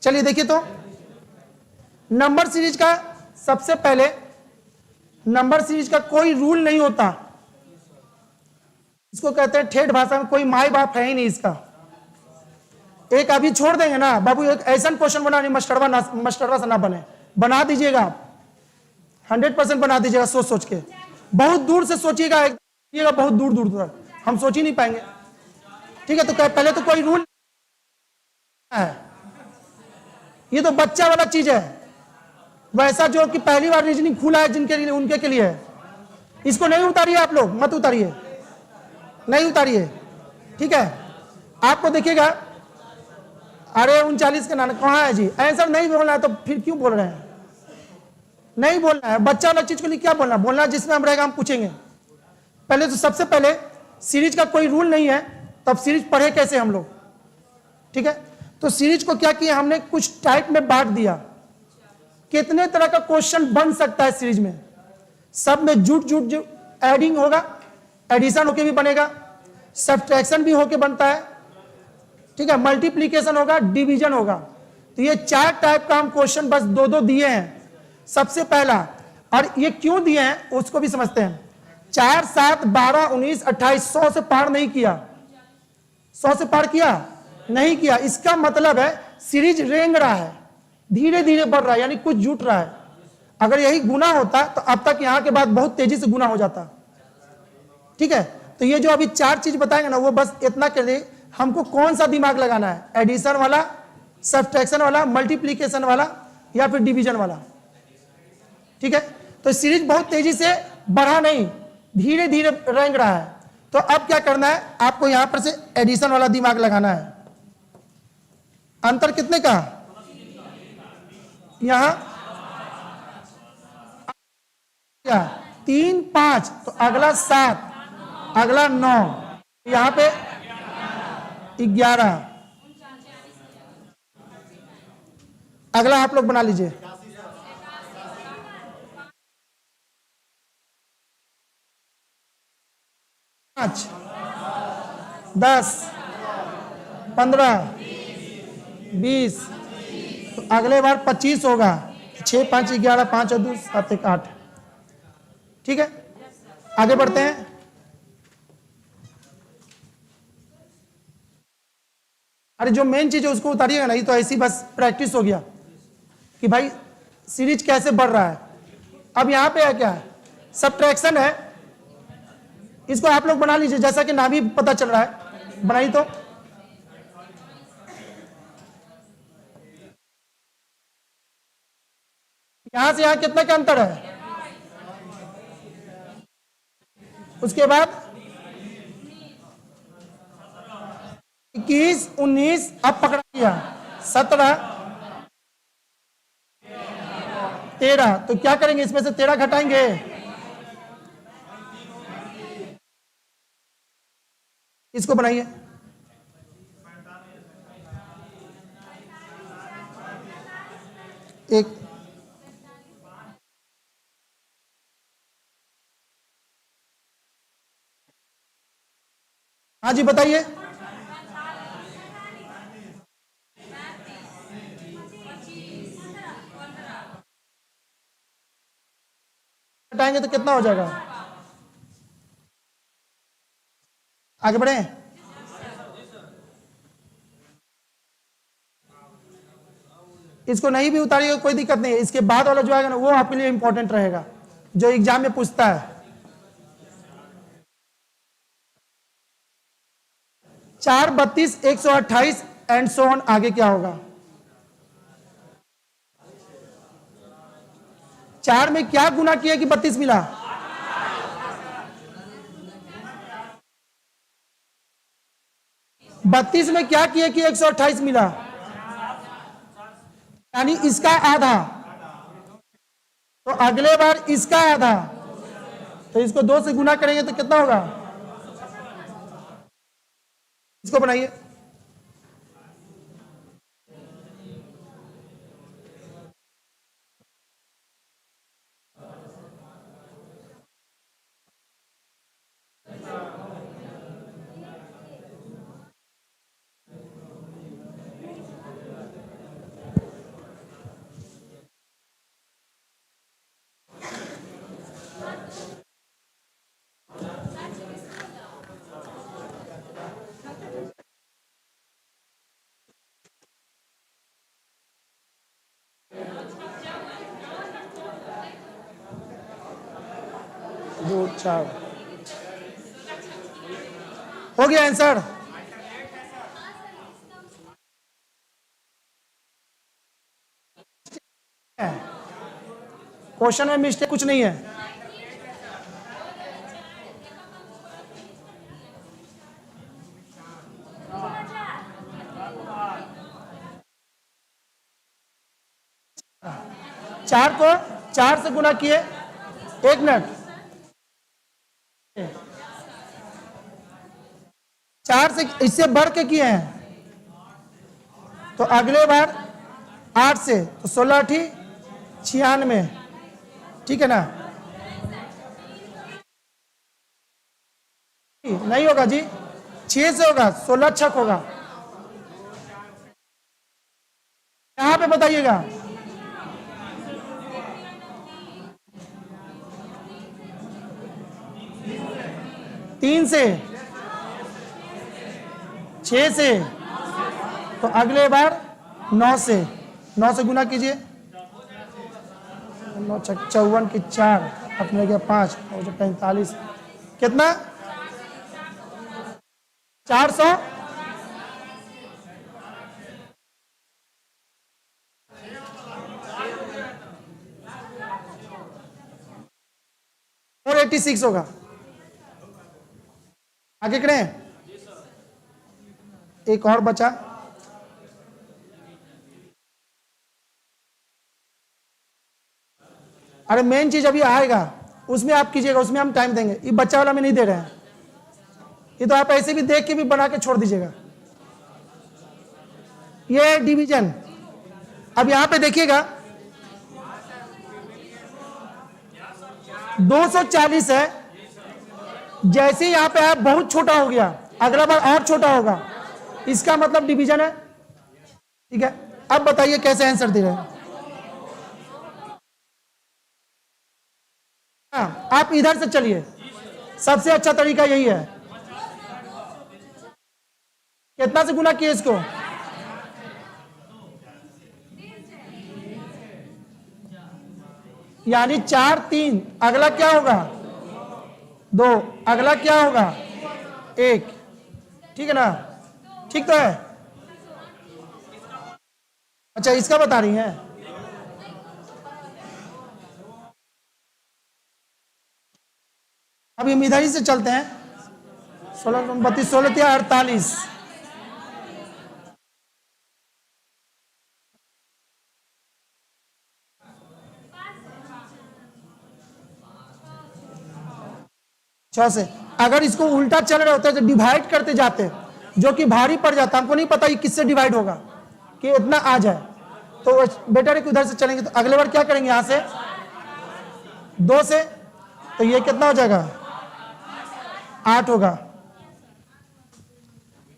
चलिए देखिए, तो नंबर सीरीज का सबसे पहले, नंबर सीरीज का कोई रूल नहीं होता, इसको कहते हैं ठेठ भाषा में कोई माई बाप है ही नहीं इसका। एक अभी छोड़ देंगे ना बाबू, एक ऐसा क्वेश्चन बना नहीं मस्टरवा से ना बने, बना दीजिएगा आप 100% बना दीजिएगा, सोच सोच के, बहुत दूर से सोचिएगा, बहुत दूर दूर तक, हम सोच ही नहीं पाएंगे। ठीक है, तो पहले तो कोई रूल है, ये तो बच्चा वाला चीज है, वैसा जो कि पहली बार रीजनिंग खुला है जिनके लिए, उनके के लिए है। इसको नहीं उतारिए आप लोग, मत उतारिए, नहीं उतारिए। ठीक है, आपको देखिएगा, अरे 39 के नाम कहाँ है जी, आंसर नहीं बोलना है तो फिर क्यों बोल रहे हैं? नहीं बोलना है, बच्चा वाला चीज के लिए क्या बोलना, बोलना जिसमें हम रहेगा हम पूछेंगे। पहले तो सबसे पहले सीरीज का कोई रूल नहीं है, तब सीरीज पढ़े कैसे हम लोग? ठीक है, तो सीरीज को क्या किया हमने, कुछ टाइप में बांट दिया। कितने तरह का क्वेश्चन बन सकता है सीरीज में? सब में जुट एडिंग होगा, एडिशन होके भी बनेगा, सब्ट्रैक्शन भी होके बनता है। ठीक है, मल्टीप्लीकेशन होगा, डिवीजन होगा। तो ये 4 टाइप का हम क्वेश्चन बस 2-2 दिए हैं सबसे पहला, और ये क्यों दिए हैं उसको भी समझते हैं। 4, 7, 12, 19, 28, 100 से पार नहीं किया, 100 से पार किया नहीं किया, इसका मतलब है सीरीज रेंग रहा है, धीरे धीरे बढ़ रहा है, यानी कुछ जुट रहा है। अगर यही गुना होता तो अब तक यहां के बाद बहुत तेजी से गुना हो जाता। ठीक है, तो ये जो अभी 4 चीज बताएंगे ना, वो बस इतना के लिए हमको कौन सा दिमाग लगाना है, एडिशन वाला, सब्ट्रैक्शन वाला, मल्टीप्लीकेशन वाला, या फिर डिवीजन वाला। ठीक है, तो सीरीज बहुत तेजी से बढ़ा नहीं, धीरे धीरे रेंग रहा है। तो अब क्या करना है, आपको यहां पर से एडिशन वाला दिमाग लगाना है। अंतर कितने का? यहां 3, 5, तो अगला 7, अगला 9, यहां पे 11, अगला आप लोग बना लीजिए। 5, 10, 15, 20, तो अगले बार 25 होगा। 6, 5, 11, 5 और 2, 7, 1, 8। ठीक है, आगे बढ़ते हैं। अरे जो मेन चीज है उसको उतारिएगा नहीं, तो ऐसी बस प्रैक्टिस हो गया कि भाई सीरीज कैसे बढ़ रहा है। अब यहां पे है क्या, सब्ट्रैक्शन है, इसको आप लोग बना लीजिए, जैसा कि नाम ही पता चल रहा है। बनाई तो यहां से यहां कितना का अंतर है? उसके बाद 21, 19, अब पकड़ा गया 17, 13। तो क्या करेंगे, इसमें से 13 घटाएंगे, इसको बनाइए। एक हाँ जी बताइए। हटाएंगे तो कितना हो जाएगा? आगे बढ़े। इसको नहीं भी उतारिएगा कोई दिक्कत नहीं है, इसके बाद वाला जो आएगा ना वो आपके लिए इंपॉर्टेंट रहेगा, जो एग्जाम में पूछता है। 4, 32, 128 एंड सो ऑन, आगे क्या होगा? 4 में क्या गुना किया कि 32 मिला? 32 में क्या किया कि 128 मिला? यानी इसका आधा, तो अगले बार इसका आधा, तो इसको 2 से गुना करेंगे तो कितना होगा? इसको बनाइए। दो, 4 हो गया आंसर। क्वेश्चन में मिस्टेक कुछ नहीं है। चार को 4 से गुना किए, 1 मिनट, 4 से इससे बढ़ के किए हैं, तो अगले बार 8 से, तो 16 ठी 96, ठीक है ना? नहीं होगा जी, 6 से होगा, 16 छक होगा। यहां पे बताइएगा। तीन से, 6 से, तो अगले बार 9 से, 9 से गुना कीजिए, 9 छक 54 की 4 अपने गया 5 और 45, कितना? 400, और 86 होगा। आगे करें, एक और बचा। अरे मेन चीज अभी आएगा, उसमें आप कीजिएगा, उसमें हम टाइम देंगे, ये बच्चा वाला में नहीं दे रहे हैं, ये तो आप ऐसे भी देख के भी बना के छोड़ दीजिएगा। ये डिवीजन, अब यहां पे देखिएगा 240 है, जैसे ही यहां पे आया बहुत छोटा हो गया, अगला बार और छोटा होगा, इसका मतलब डिवीजन है, ठीक है? अब बताइए कैसे आंसर दे रहे हैं? हाँ, आप इधर से चलिए, सबसे अच्छा तरीका यही है। कितना से गुना किए इसको? यानी 4, 3, अगला क्या होगा? 2, अगला क्या होगा? 1, ठीक है ना? ठीक तो है? अच्छा, इसका बता रही हैं। अब हम इधर ही से चलते हैं। 16, 32, 16, 48, छह से अगर इसको उल्टा चल रहे होते तो डिवाइड करते जाते, जो कि भारी पड़ जाता। हमको नहीं पता ये किससे डिवाइड होगा कि इतना आ जाए, तो बेटर है कि उधर से चलेंगे। तो अगले बार क्या करेंगे, यहां से 2 से, तो ये कितना हो जाएगा, 8 होगा।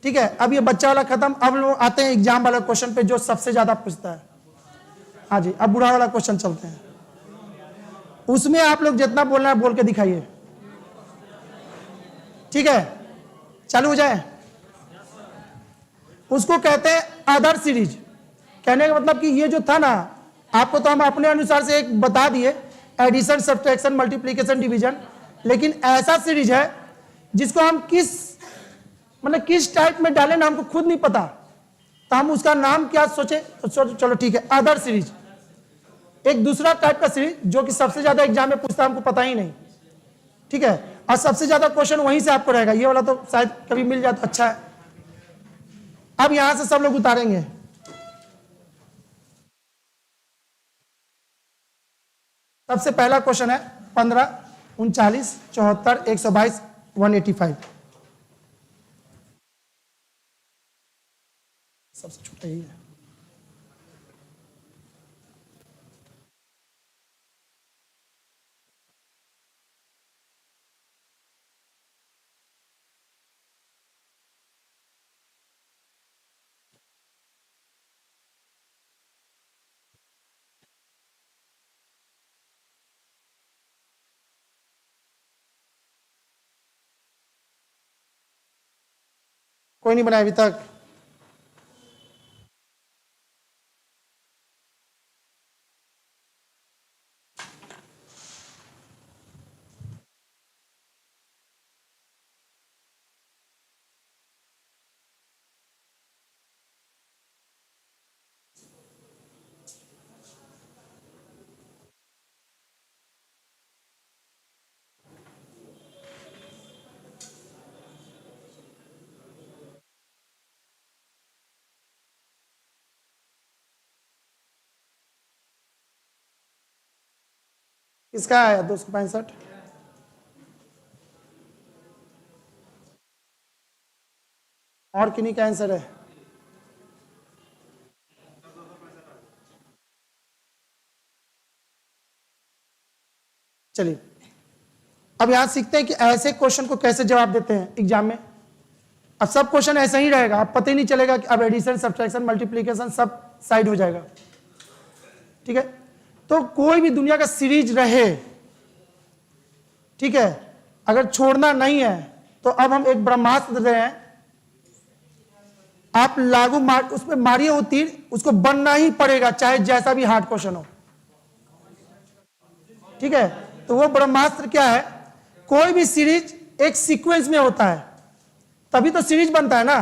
ठीक है, अब ये बच्चा वाला खत्म। अब लोग आते हैं एग्जाम वाला क्वेश्चन पे, जो सबसे ज्यादा पूछता है। हाँ जी, अब बुरा वाला क्वेश्चन चलते हैं। उसमें आप लोग जितना बोलना है बोल के दिखाइए। ठीक है, चालू हो जाए। उसको कहते हैं अदर सीरीज। कहने का मतलब कि ये जो था ना, आपको तो हम अपने अनुसार से एक बता दिए, एडिशन, सब्ट्रैक्शन, मल्टीप्लिकेशन, डिवीजन, लेकिन ऐसा सीरीज है जिसको हम किस टाइप में डालें ना हमको खुद नहीं पता, तो हम उसका नाम क्या सोचे, तो चलो ठीक है, अदर सीरीज। एक दूसरा टाइप का सीरीज जो कि सबसे ज्यादा एग्जाम में पूछता है, हमको पता ही नहीं। ठीक है, और सबसे ज्यादा क्वेश्चन वहीं से आपको रहेगा। ये वाला तो शायद कभी मिल जाए तो अच्छा है। अब यहां से सब लोग उतारेंगे। सबसे पहला क्वेश्चन है 15, 39, 74, 122, 185। सबसे छोटा ही है। कोई नहीं बनाया अभी तक। किसका आया 265? और किन्हीं का आंसर है? चलिए, अब यहां सीखते हैं कि ऐसे क्वेश्चन को कैसे जवाब देते हैं एग्जाम में। अब सब क्वेश्चन ऐसा ही रहेगा, अब पता ही नहीं चलेगा कि अब एडिशन, सब्ट्रैक्शन, मल्टीप्लिकेशन सब साइड हो जाएगा। ठीक है, तो कोई भी दुनिया का सीरीज रहे, ठीक है, अगर छोड़ना नहीं है तो अब हम एक ब्रह्मास्त्र दे रहे हैं, आप लागू मार, उस पर मारिए वो तीर, उसको बनना ही पड़ेगा, चाहे जैसा भी हार्ड क्वेश्चन हो। ठीक है, तो वो ब्रह्मास्त्र क्या है, कोई भी सीरीज एक सीक्वेंस में होता है, तभी तो सीरीज बनता है ना।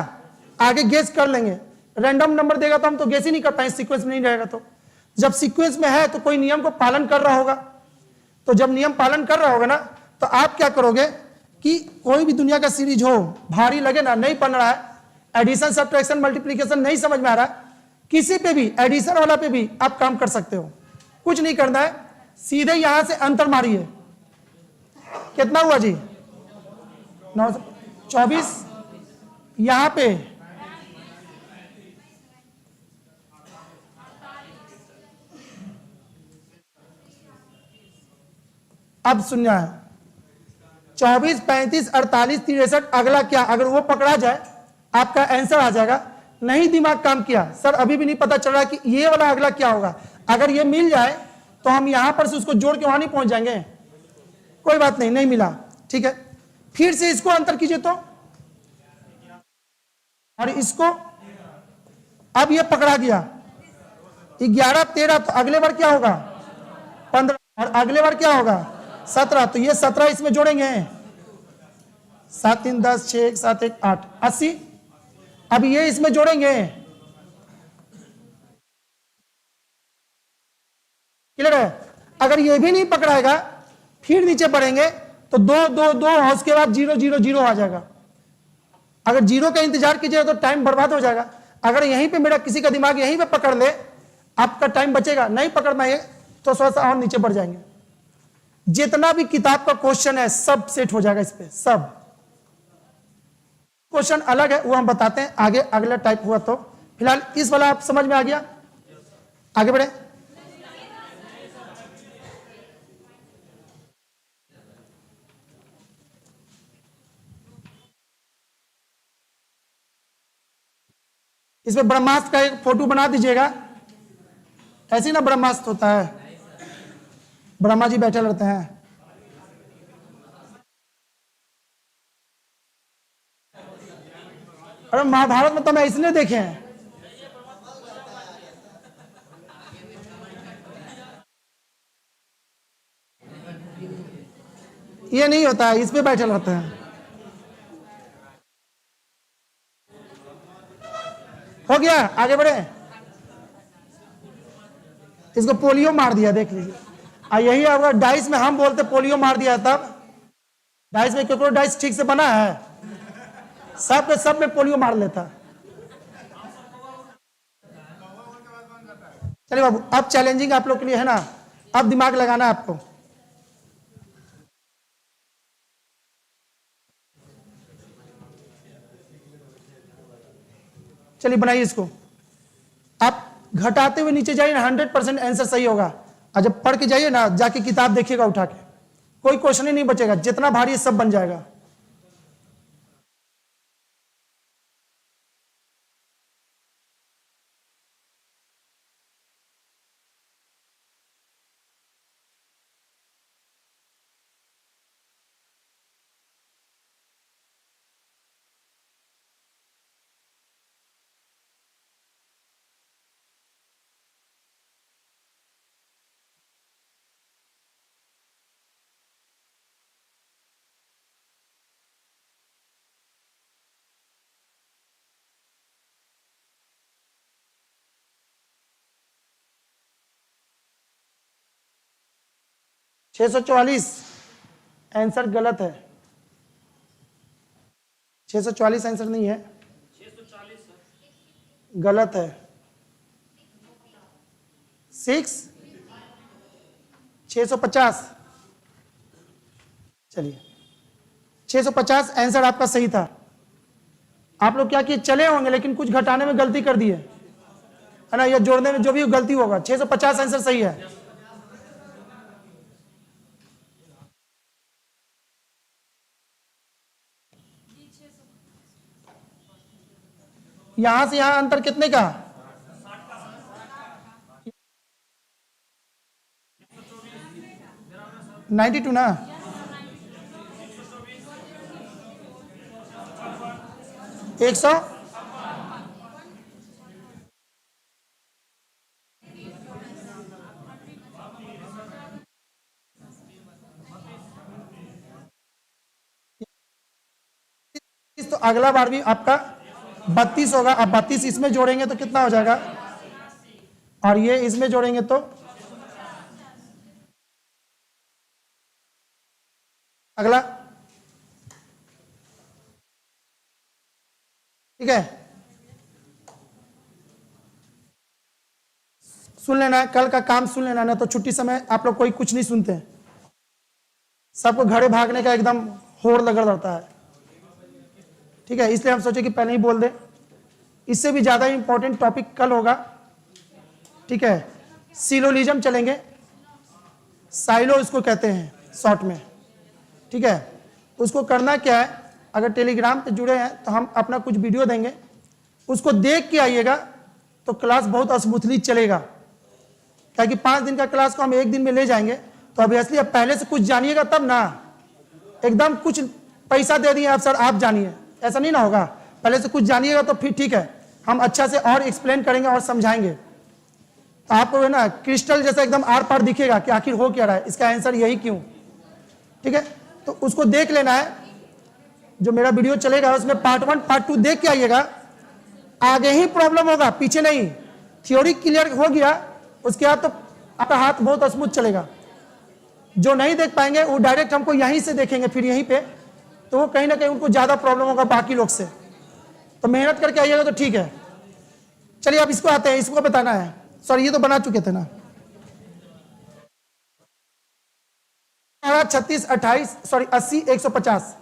आगे गेस कर लेंगे, रैंडम नंबर देगा तो हम तो गेस ही नहीं कर पाएंगे, सीक्वेंस में नहीं रहेगा। तो जब सीक्वेंस में है तो कोई नियम को पालन कर रहा होगा, तो जब नियम पालन कर रहा होगा ना, तो आप क्या करोगे कि कोई भी दुनिया का सीरीज हो, भारी लगे ना, नहीं बन रहा है, एडिशन, सब्ट्रैक्शन, मल्टीप्लिकेशन नहीं समझ में आ रहा, किसी पे भी, एडिशन वाला पे भी आप काम कर सकते हो। कुछ नहीं करना है, सीधे यहां से अंतर मारिए। कितना हुआ जी? 924। यहां पे अब सुनना है, 24, 35, 48, 63, अगला क्या? अगर वो पकड़ा जाए आपका आंसर आ जाएगा। नहीं दिमाग काम किया सर, अभी भी नहीं पता चल रहा कि ये वाला अगला क्या होगा। अगर ये मिल जाए तो हम यहां पर से उसको जोड़ के वहां नहीं पहुंच जाएंगे। कोई बात नहीं, नहीं मिला, ठीक है, फिर से इसको अंतर कीजिए तो, और इसको, अब ये पकड़ा गया 11, 13, तो अगले बार क्या होगा 15, और अगले बार क्या होगा 17, तो ये 17 इसमें जोड़ेंगे, 7, 3, 10, 6, 1, 7, 1, 8, 80। अब ये इसमें जोड़ेंगे, क्लियर है? अगर ये भी नहीं पकड़ाएगा फिर नीचे बढ़ेंगे तो 2, 2, 2 और उसके बाद 0, 0, 0 आ जाएगा। अगर 0 का इंतजार कीजिएगा तो टाइम बर्बाद हो जाएगा। अगर यहीं पे मेरा किसी का दिमाग यहीं पे पकड़ ले, आपका टाइम बचेगा। नहीं पकड़ पाएंगे तो थोड़ा सा और नीचे बढ़ जाएंगे। जितना भी किताब का क्वेश्चन है सब सेट हो जाएगा इस पे, सब क्वेश्चन अलग है, वो हम बताते हैं आगे, अगला टाइप हुआ तो। फिलहाल इस वाला आप समझ में आ गया, आगे बढ़े। इसमें ब्रह्मास्त्र का एक फोटो बना दीजिएगा, ऐसे ही ना ब्रह्मास्त्र होता है, ब्रह्मा जी बैठे रहते हैं। अरे महाभारत में तो मैं इसने देखे हैं। ये नहीं होता है, इस पे बैठे रहते हैं। हो गया, आगे बढ़े। इसको पोलियो मार दिया, देख लीजिए। यही अगर डाइस में हम बोलते पोलियो मार दिया, तब डाइस में क्योंकि डाइस ठीक से बना है, सब के सब में पोलियो मार लेता। चलिए बाबू, अब चैलेंजिंग आप लोग के लिए है ना, अब दिमाग लगाना है आपको। चलिए बनाइए इसको। आप घटाते हुए नीचे जाइए ना, 100% आंसर सही होगा। और जब पढ़ के जाइए ना, जाके किताब देखिएगा उठा के, कोई क्वेश्चन ही नहीं बचेगा, जितना भारी है सब बन जाएगा। छह 644 आंसर गलत है। 644 आंसर नहीं है, 640 गलत है। 650। चलिए 650 आंसर आपका सही था। आप लोग क्या किए, चले होंगे लेकिन कुछ घटाने में गलती कर दी है ना, या जोड़ने में जो भी गलती होगा। 650 आंसर सही है। यहां से यहां अंतर कितने का, 92 ना। एक 100 तो अगला बार भी आपका 32 होगा। अब 32 इसमें जोड़ेंगे तो कितना हो जाएगा, और ये इसमें जोड़ेंगे तो अगला, ठीक है। सुन लेना है, कल का काम सुन लेना, ना तो छुट्टी समय आप लोग कोई कुछ नहीं सुनते, सबको घरे भागने का एकदम होड़ लगा रहता है, ठीक है। इसलिए हम सोचे कि पहले ही बोल दे। इससे भी ज्यादा इंपॉर्टेंट टॉपिक कल होगा, ठीक है। सिलोलिज्म चलेंगे, साइलो इसको कहते हैं शॉर्ट में, ठीक है। उसको करना क्या है, अगर टेलीग्राम पे जुड़े हैं तो हम अपना कुछ वीडियो देंगे, उसको देख के आइएगा तो क्लास बहुत स्मूथली चलेगा। ताकि 5 दिन का क्लास को हम 1 दिन में ले जाएंगे, तो ऑब्वियसली अब पहले से कुछ जानिएगा तब ना, एकदम कुछ पैसा दे दिए आप सर आप जानिए, ऐसा नहीं ना होगा। पहले से कुछ जानिएगा तो फिर ठीक है, हम अच्छा से और एक्सप्लेन करेंगे और समझाएंगे, तो आपको है ना क्रिस्टल जैसा एकदम आर पार दिखेगा कि आखिर हो क्या रहा है, इसका आंसर यही क्यों, ठीक है। तो उसको देख लेना है, जो मेरा वीडियो चलेगा उसमें पार्ट 1 पार्ट 2 देख के आइएगा। आगे ही प्रॉब्लम होगा, पीछे नहीं। थ्योरी क्लियर हो गया, उसके बाद तो आपका हाथ बहुत स्मूथ चलेगा। जो नहीं देख पाएंगे वो डायरेक्ट हमको यहीं से देखेंगे, फिर यहीं पे, तो वो कहीं ना कहीं उनको ज्यादा प्रॉब्लम होगा बाकी लोग से। तो मेहनत करके आइएगा तो ठीक है। चलिए अब इसको आते हैं, इसको बताना है। सॉरी ये तो बना चुके थे ना, 36 28 सॉरी 80 150।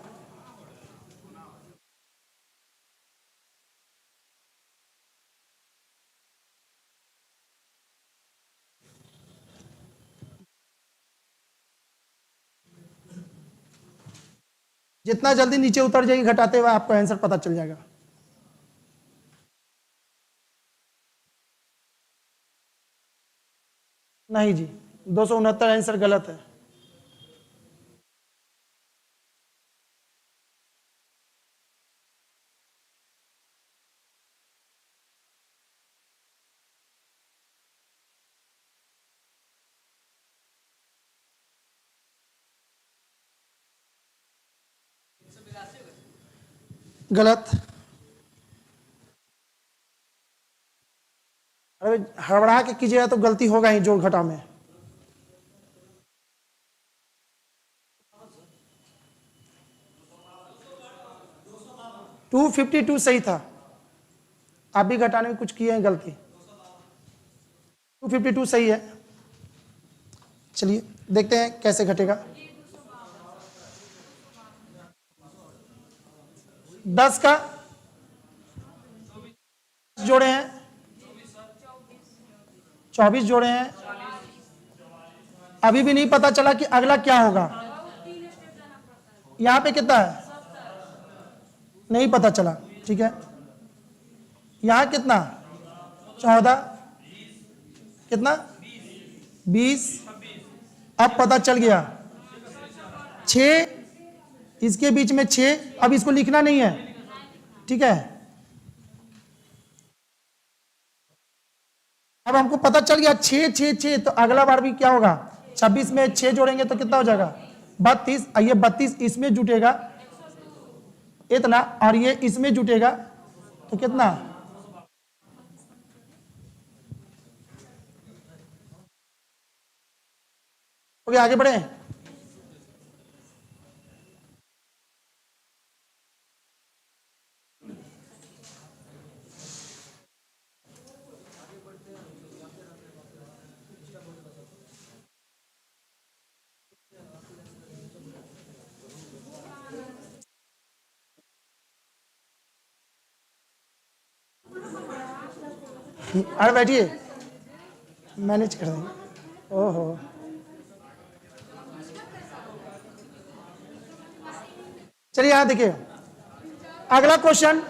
जितना जल्दी नीचे उतर जाएगी घटाते हुए आपको आंसर पता चल जाएगा। नहीं जी, 269 आंसर गलत है। गलत। अरे हड़बड़ा के कीजिएगा तो गलती होगा ही जोड़ घटा में। टू 52 सही था, आप भी घटाने में कुछ किए हैं गलती। 252 सही है। चलिए देखते हैं कैसे घटेगा। 10 का जोड़े हैं, 24 जोड़े हैं, अभी भी नहीं पता चला कि अगला क्या होगा। यहां पे कितना है नहीं पता चला, ठीक है। यहां कितना 14, कितना 20, अब पता चल गया 6, इसके बीच में 6, अब इसको लिखना नहीं है, ठीक है। अब हमको पता चल गया 6 6 6, तो अगला बार भी क्या होगा 26 में 6 जोड़ेंगे तो कितना हो जाएगा 32, ये 32 इसमें जुटेगा इतना, और ये इसमें जुटेगा तो कितना, ओके आगे बढ़े। अरे बैठिए, मैनेज कर देंगे। ओहो, चलिए यहां देखिए अगला क्वेश्चन।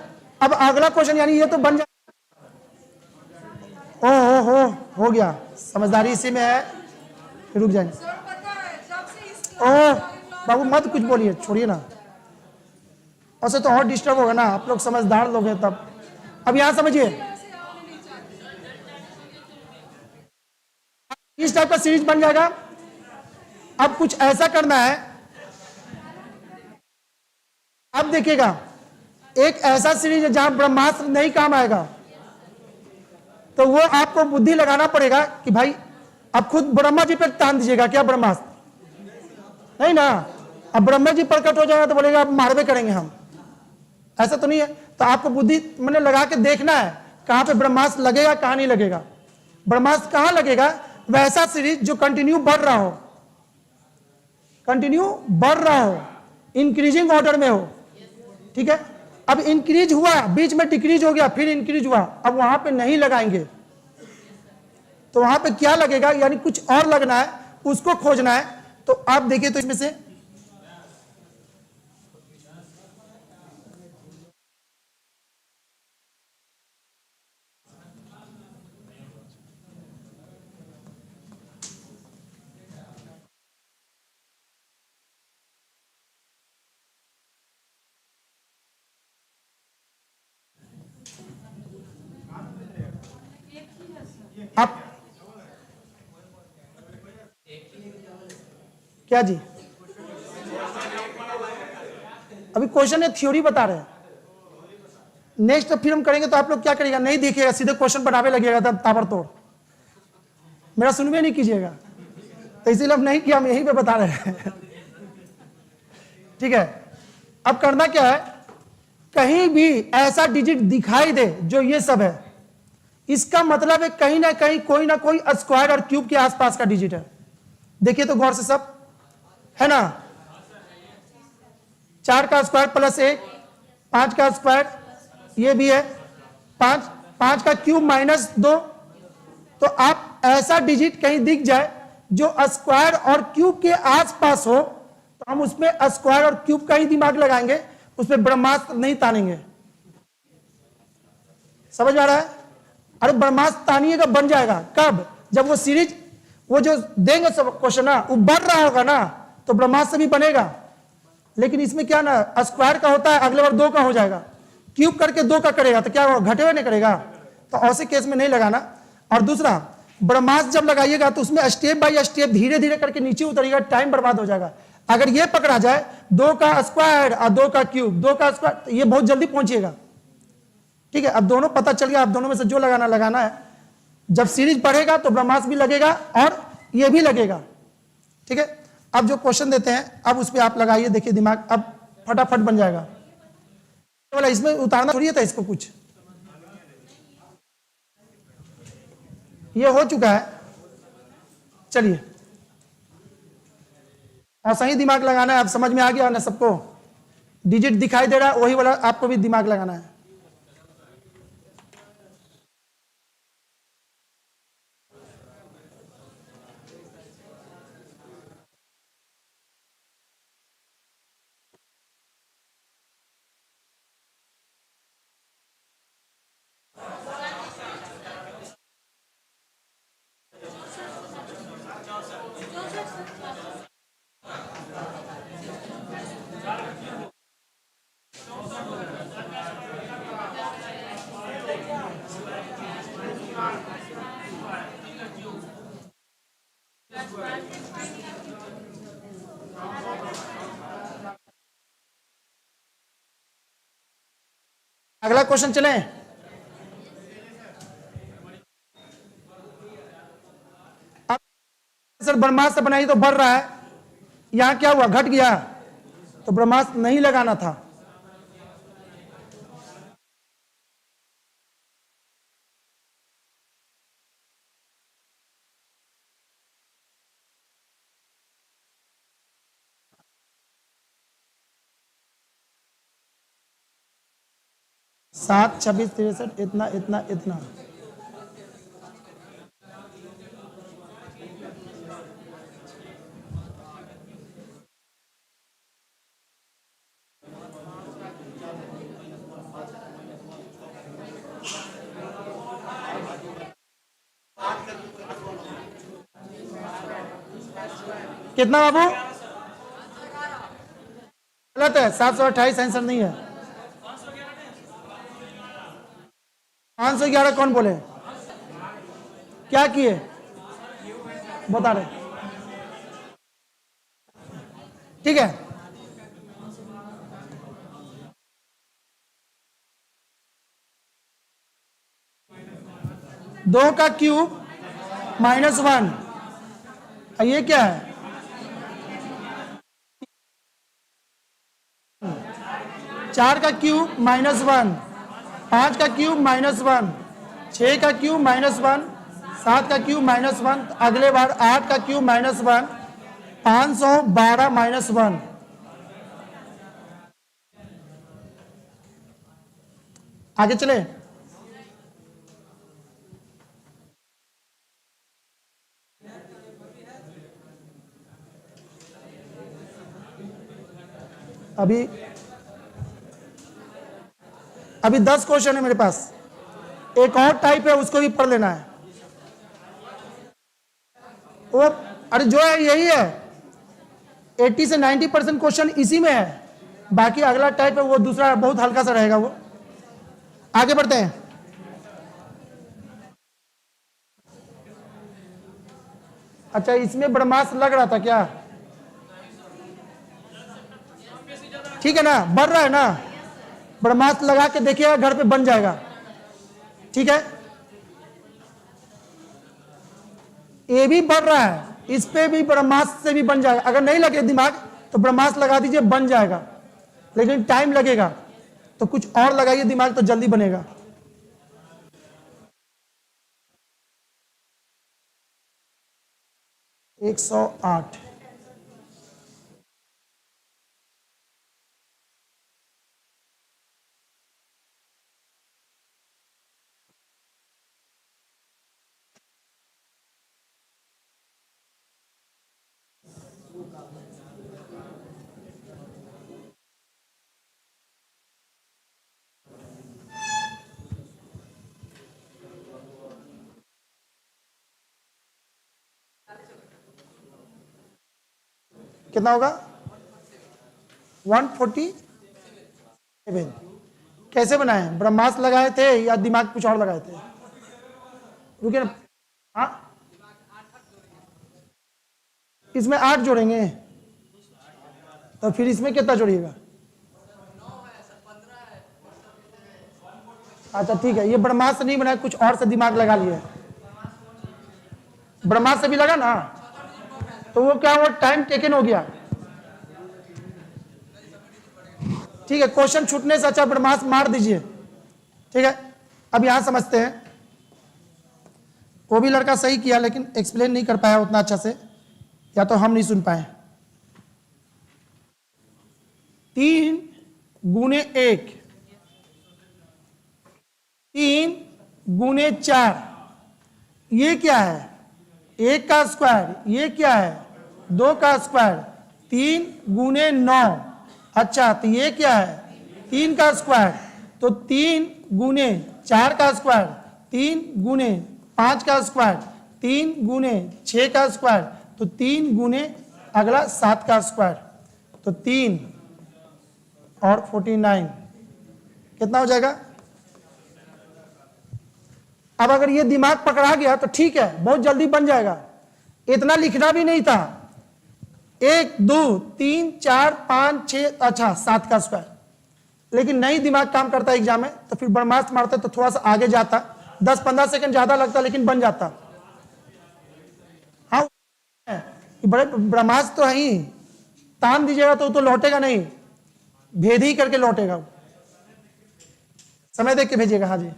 अब अगला क्वेश्चन यानी ये तो बन जाए। ओ हो गया, समझदारी इसी में है। रुक जाए, ओह बाबू मत कुछ बोलिए, छोड़िए ना, ऐसे तो और डिस्टर्ब होगा ना, आप लोग समझदार लोग हैं तब। अब यहां समझिए, इस टाइप का सीरीज बन जाएगा। अब कुछ ऐसा करना है, अब देखिएगा एक ऐसा सीरीज है जहां ब्रह्मास्त्र नहीं काम आएगा, तो वो आपको बुद्धि लगाना पड़ेगा कि भाई अब खुद ब्रह्मा जी पर तान दीजिएगा क्या ब्रह्मास्त्र नहीं ना। अब ब्रह्मा जी प्रकट हो जाएगा तो बोलेगा अब मारवे करेंगे हम, ऐसा तो नहीं है। तो आपको बुद्धि मैंने लगा के देखना है कहां पे ब्रह्मास्त्र लगेगा कहां नहीं लगेगा। ब्रह्मास्त्र कहां लगेगा, वैसा सीरीज जो कंटिन्यू बढ़ रहा हो, कंटिन्यू बढ़ रहा हो, इंक्रीजिंग ऑर्डर में हो, ठीक है। अब इंक्रीज हुआ, बीच में डिक्रीज हो गया, फिर इंक्रीज हुआ, अब वहां पे नहीं लगाएंगे, तो वहां पे क्या लगेगा, यानी कुछ और लगना है, उसको खोजना है। तो आप देखिए, तो इसमें से आप क्या जी, अभी क्वेश्चन है, थ्योरी बता रहे हैं। नेक्स्ट फिर हम करेंगे तो आप लोग क्या करिएगा, नहीं देखिएगा, सीधे क्वेश्चन बनावे लगेगा तब ताबड़तोड़, मेरा सुनवे नहीं कीजिएगा। तो इसीलिए हम नहीं किया, हम यहीं पे बता रहे हैं, ठीक है। अब करना क्या है, कहीं भी ऐसा डिजिट दिखाई दे जो ये सब है, इसका मतलब है कहीं ना कहीं कोई ना कोई स्क्वायर और क्यूब के आसपास का डिजिट है। देखिए तो गौर से सब, है ना, 4 का स्क्वायर प्लस 1, 5 का स्क्वायर ये भी है, 5 का क्यूब माइनस 2। तो आप ऐसा डिजिट कहीं दिख जाए जो स्क्वायर और क्यूब के आसपास हो, तो हम उसमें स्क्वायर और क्यूब का ही दिमाग लगाएंगे, उसमें ब्रह्मास्त्र नहीं तानेंगे। समझ में आ रहा है? अरे ब्रह्मास्त्र तानिएगा, बन जाएगा कब? जब वो सीरीज, वो जो देंगे सब क्वेश्चन ना, वो बढ़ रहा होगा ना, तो ब्रह्मास्त्र भी बनेगा। लेकिन इसमें क्या ना, स्क्वायर का होता है, अगले बार 2 का हो जाएगा, क्यूब करके 2 का करेगा, तो क्या होगा? घटे हुए नहीं करेगा। तो ऐसे केस में नहीं लगाना। और दूसरा, ब्रह्मास्त्र जब लगाइएगा तो उसमें स्टेप बाय स्टेप धीरे धीरे करके नीचे उतरिएगा, टाइम बर्बाद हो जाएगा। अगर ये पकड़ा जाए 2 का स्क्वायर और 2 का क्यूब, 2 का स्क्वायर, तो ये बहुत जल्दी पहुंचिएगा। ठीक है, अब दोनों पता चल गया, अब दोनों में से जो लगाना है। जब सीरीज बढ़ेगा तो ब्रह्मास्त्र भी लगेगा और ये भी लगेगा। ठीक है, अब जो क्वेश्चन देते हैं, अब उस पर आप लगाइए, देखिए दिमाग अब फटाफट बन जाएगा। बोला इसमें उतारना थोड़ी था इसको, कुछ ये हो चुका है। चलिए, और सही दिमाग लगाना है। अब समझ में आ गया ना सबको? डिजिट दिखाई दे रहा है, वही वाला आपको भी दिमाग लगाना है। अगला क्वेश्चन चले। अब सर ब्रह्मास्त्र बनाई तो बढ़ रहा है, यहां क्या हुआ? घट गया, तो ब्रह्मास्त्र नहीं लगाना था। सात, 26, 63, इतना इतना इतना। कितना बाबू? गलत है, 728 आंसर नहीं है। 511 कौन बोले? क्या किए बता रहे? ठीक है, दो का क्यूब -1, ये क्या है? 4 का क्यूब -1, 5 का क्यूब -1, 6 का क्यूब -1, 7 का क्यूब -1, अगले बार 8 का क्यूब -1, 512 -1। आगे चले। अभी 10 क्वेश्चन है मेरे पास, एक और टाइप है, उसको भी पढ़ लेना है। वो अरे जो है यही है, 80 से 90% क्वेश्चन इसी में है। बाकी अगला टाइप है वो दूसरा, बहुत हल्का सा रहेगा वो। आगे बढ़ते हैं। अच्छा, इसमें ब्रह्मास्त्र लग रहा था क्या? ठीक है ना, बढ़ रहा है ना, ब्रह्मास्त्र लगा के देखिएगा, घर पे बन जाएगा। ठीक है, ये भी बढ़ रहा है, इस पे भी ब्रह्मास्त्र से भी बन जाएगा। अगर नहीं लगे दिमाग तो ब्रह्मास्त्र लगा दीजिए, बन जाएगा, लेकिन टाइम लगेगा। तो कुछ और लगाइए दिमाग, तो जल्दी बनेगा। एक 108। कितना होगा? 147। कैसे बनाए? ब्रह्मास्त्र लगाए थे या दिमाग कुछ और लगाए थे? रुकिए ना। हाँ, इसमें 8 जोड़ेंगे तो फिर इसमें कितना जोड़िएगा? अच्छा ठीक है, ये ब्रह्मास्त्र नहीं बनाया, कुछ और से दिमाग लगा लिए। ब्रह्मास्त्र से भी लगा ना, तो वो क्या हुआ? टाइम टेकन हो गया। ठीक है, क्वेश्चन छूटने से अच्छा ब्रह्मास्त्र मार दीजिए। ठीक है, अब यहां समझते हैं। वो भी लड़का सही किया लेकिन एक्सप्लेन नहीं कर पाया उतना अच्छा से, या तो हम नहीं सुन पाए। 3 गुने 1, 3 गुने 4, ये क्या है? 1 का स्क्वायर। ये क्या है? 2 का स्क्वायर। 3 गुने 9, अच्छा तो ये क्या है? 3 का स्क्वायर। तो 3 गुने 4 का स्क्वायर, 3 गुने 5 का स्क्वायर, 3 गुने 6 का स्क्वायर, तो 3 गुने अगला 7 का स्क्वायर, तो 3 और 49 कितना हो जाएगा? अब अगर ये दिमाग पकड़ा गया तो ठीक है, बहुत जल्दी बन जाएगा। इतना लिखना भी नहीं था। 1 2 3 4 5 6, अच्छा 7 का स्क्वायर। लेकिन नहीं दिमाग काम करता एग्जाम में, तो फिर ब्रह्मास्त्र मारता तो थोड़ा सा आगे जाता, 10-15 सेकंड ज्यादा लगता लेकिन बन जाता। हाँ, बड़े ब्रह्मास्त्र तो है ही, तान दीजिएगा तो लौटेगा नहीं, भेद ही करके लौटेगा। समय देख के भेजिएगा। हाँ जी,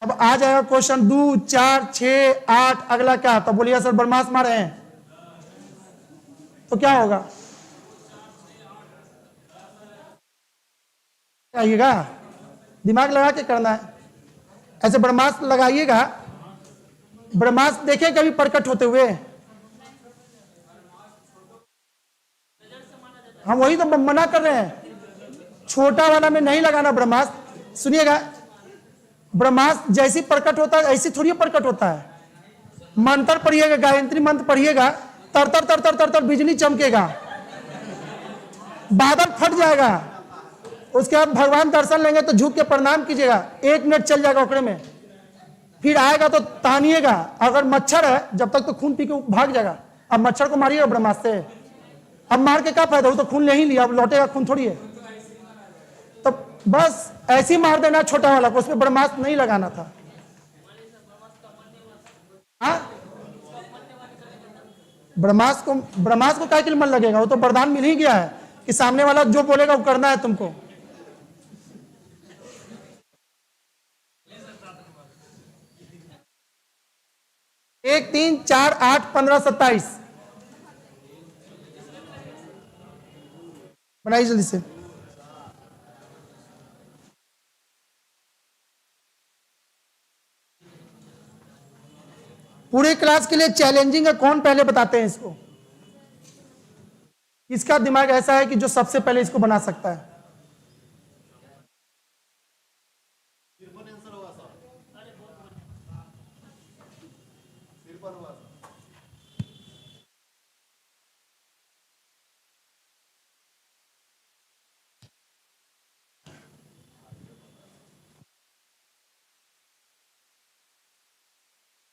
अब आ जाएगा क्वेश्चन 2 4 6 8, अगला क्या? तो बोलिए सर ब्रह्मास्त्र मारे हैं तो क्या होगा? आइएगा, दिमाग लगा के करना है। ऐसे ब्रह्मास्त्र लगाइएगा, ब्रह्मास्त्र देखे कभी प्रकट होते हुए? हम वही तो मना कर रहे हैं, छोटा वाला में नहीं लगाना ब्रह्मास्त्र। सुनिएगा, ब्रह्मास्त्र जैसी प्रकट होता है ऐसी थोड़ी प्रकट होता है। मंत्र पढ़िएगा, गायत्री मंत्र पढ़िएगा, तर तर तर तर तर तर बिजली चमकेगा, बादल फट जाएगा, उसके बाद भगवान दर्शन लेंगे तो झुक के प्रणाम कीजिएगा, 1 मिनट चल जाएगा ओकरे में, फिर आएगा तो तानिएगा। अगर मच्छर है जब तक तो खून पी के भाग जाएगा, अब मच्छर को मारिएगा ब्रह्मास्त्र से, अब मार के क्या फायदा? वो तो खून ले ही लिया, अब लौटेगा खून थोड़ी है। तो बस ऐसे ही मार देना छोटा वाला को, उसमें ब्रह्मास्त्र नहीं लगाना था। हाँ, ब्रह्मास्त्र को क्या के लिए मन लगेगा? वो तो वरदान मिल ही गया है कि सामने वाला जो बोलेगा वो करना है तुमको। एक 3 4 8 15 27 बनाइए जल्दी से। पूरे क्लास के लिए चैलेंजिंग है, कौन पहले बताते हैं इसको? इसका दिमाग ऐसा है कि जो सबसे पहले इसको बना सकता है।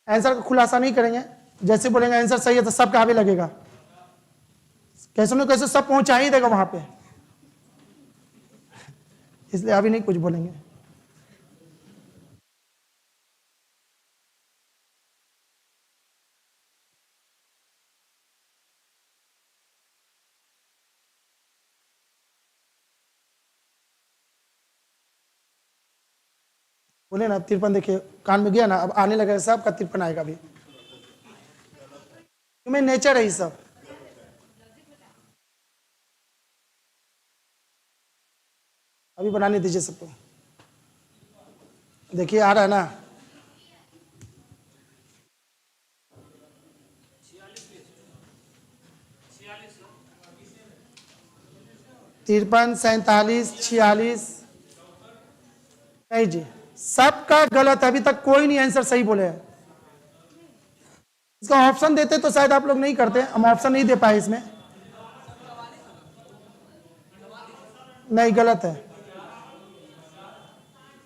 आंसर का खुलासा नहीं करेंगे, जैसे बोलेंगे आंसर सही है तो सबका आगे लगेगा, कैसे न कैसे सब पहुंचा ही देगा वहां पे, इसलिए अभी नहीं कुछ बोलेंगे। बोले ना तिरपन, देखिए कान में गया ना, अब आने लगा सब का तिरपन आएगा अभी, तुम्हें नेचर है ये सब। अभी बनाने दीजिए सबको, देखिए आ रहा है ना। 53, 47, 46। नहीं जी, सबका गलत है। अभी तक कोई नहीं आंसर सही बोले है। इसका ऑप्शन देते तो शायद आप लोग नहीं करते, हम ऑप्शन नहीं दे पाए इसमें। नहीं, गलत है।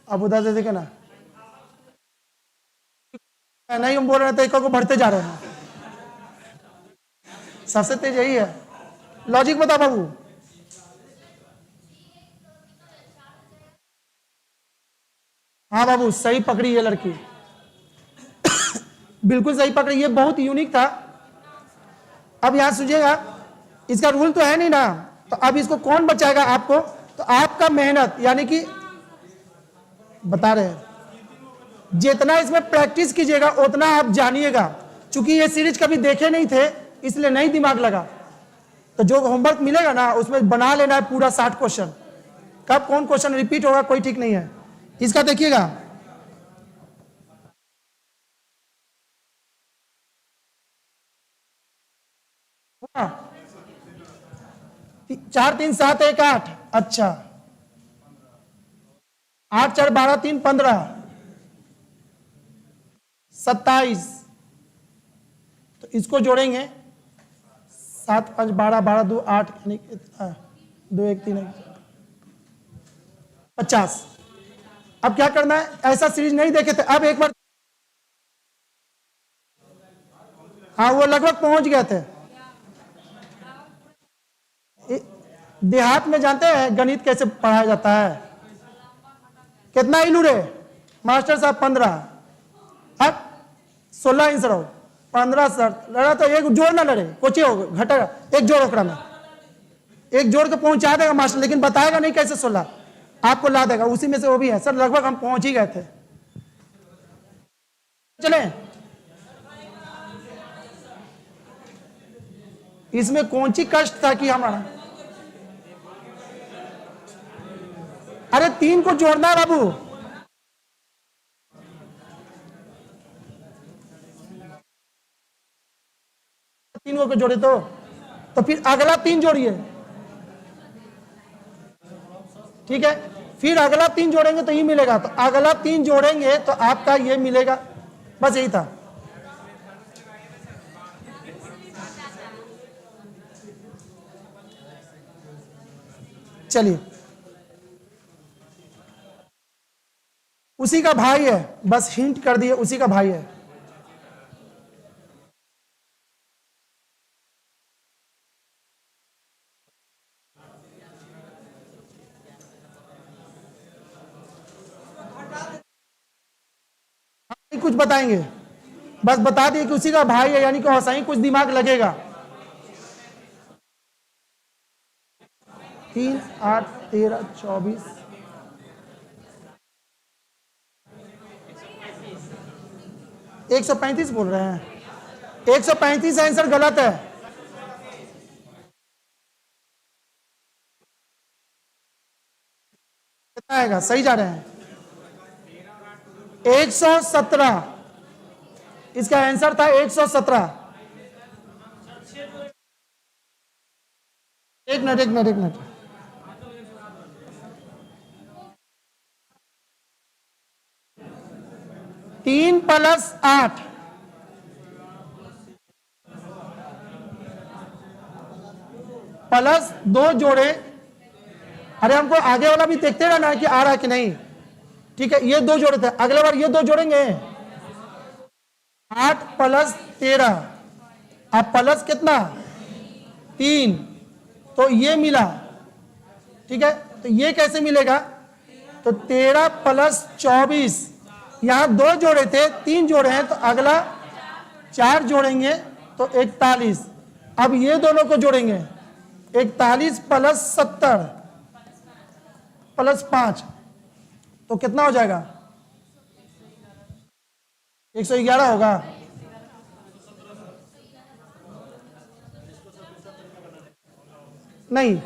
अब उधर दे देखे ना। नहीं, हम बोल रहे थे को बढ़ते जा रहे हैं। सबसे तेज यही है। लॉजिक बता बाबू। हाँ बाबू, सही पकड़ी ये लड़की। बिल्कुल सही पकड़ी, ये बहुत यूनिक था। अब यहां सुनिएगा, इसका रूल तो है नहीं ना, तो अब इसको कौन बचाएगा आपको? तो आपका मेहनत, यानी कि बता रहे हैं, जितना इसमें प्रैक्टिस कीजिएगा उतना आप जानिएगा। चूंकि ये सीरीज कभी देखे नहीं थे इसलिए नहीं दिमाग लगा। तो जो होमवर्क मिलेगा ना उसमें बना लेना है पूरा 60 क्वेश्चन। कब कौन क्वेश्चन रिपीट होगा कोई ठीक नहीं है। इसका देखिएगा, हाँ, 4 3 7 1 8। अच्छा, 8 4 12 3 15 27। तो इसको जोड़ेंगे, 7 5 12 12 2 8, यानी 2 1 3 50। अब क्या करना है, ऐसा सीरीज नहीं देखे थे, अब एक बार। हाँ, वो लगभग पहुंच गए थे। देहात में जानते हैं गणित कैसे पढ़ाया जाता है? कितना इलू रे मास्टर साहब? 15। अब 16 आंसर हो, 15 सर लड़ा तो एक जोड़ ना लड़े, कोची हो घटेगा, एक जोड़ ओकरा में, एक जोड़ के पहुंचा देगा मास्टर, लेकिन बताएगा नहीं कैसे 16 आपको ला देगा, उसी में से वो भी है। सर लगभग हम पहुंच ही गए थे। चले, इसमें कौन सी कष्ट था कि हमारा? अरे 3 को जोड़ना है बाबू। तीनों को जोड़े तो फिर अगला 3 जोड़िए, ठीक है? फिर अगला 3 जोड़ेंगे तो ये मिलेगा, तो अगला 3 जोड़ेंगे तो आपका ये मिलेगा। बस यही था। चलिए, उसी का भाई है, बस हिंट कर दिए, उसी का भाई है। कुछ बताएंगे, बस बता दिए कि उसी का भाई है, यानी कि वैसा ही कुछ दिमाग लगेगा। 3 8 13 24 135 बोल रहे हैं। 135 आंसर गलत है। कितना आएगा? सही जा रहे हैं, 117। इसका आंसर था 117। एक मिनट, एक मिनट, एक मिनट। तीन प्लस 8 प्लस 2 जोड़े। अरे हमको आगे वाला भी देखते रहना कि आ रहा है कि नहीं। ठीक है, ये 2 जोड़े थे, अगले बार ये 2 जोड़ेंगे। 8 प्लस 13, अब प्लस कितना? 3, तो ये मिला। ठीक है, तो ये कैसे मिलेगा? तो 13 प्लस 24, यहां 2 जोड़े थे, 3 जोड़े हैं, तो अगला 4 जोड़ेंगे तो 41। अब ये दोनों को जोड़ेंगे, 41 प्लस 70 प्लस 5, तो कितना हो जाएगा? 111 होगा। नहीं,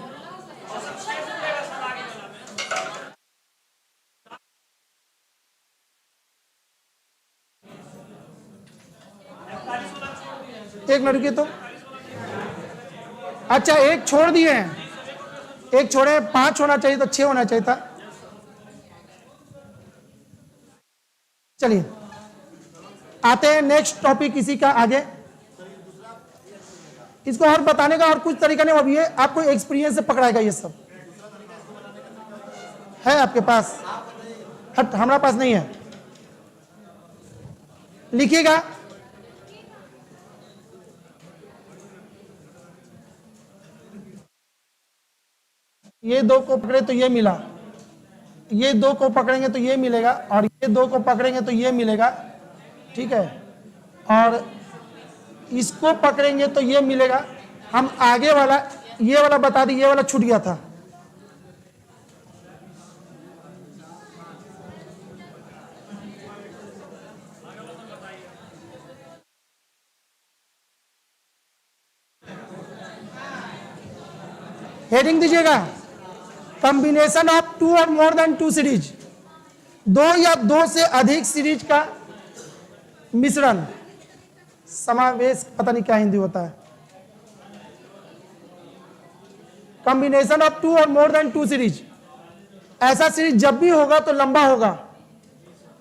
एक मिनट रुकिए तो। अच्छा एक छोड़ दिए हैं, एक छोड़े, 5 होना चाहिए तो 6 होना चाहिए था। चलिए आते हैं नेक्स्ट टॉपिक इसी का आगे। इसको और बताने का और कुछ तरीका नहीं, अब ये आपको एक्सपीरियंस से पकड़ाएगा। ये सब है आपके पास? हट, हमारे पास नहीं है। लिखिएगा, ये 2 को पकड़े तो ये मिला, ये 2 को पकड़ेंगे तो ये मिलेगा, और ये 2 को पकड़ेंगे तो ये मिलेगा, ठीक है, और इसको पकड़ेंगे तो ये मिलेगा। हम आगे वाला ये वाला बता दी, ये वाला छूट गया था। हेडिंग दीजिएगा, कॉम्बिनेशन ऑफ 2 और मोर देन 2 सीरीज, 2 या 2 से अधिक सीरीज का मिश्रण, समावेश, पता नहीं क्या हिंदी होता है। कॉम्बिनेशन ऑफ 2 और मोर देन 2 सीरीज, ऐसा सीरीज जब भी होगा तो लंबा होगा।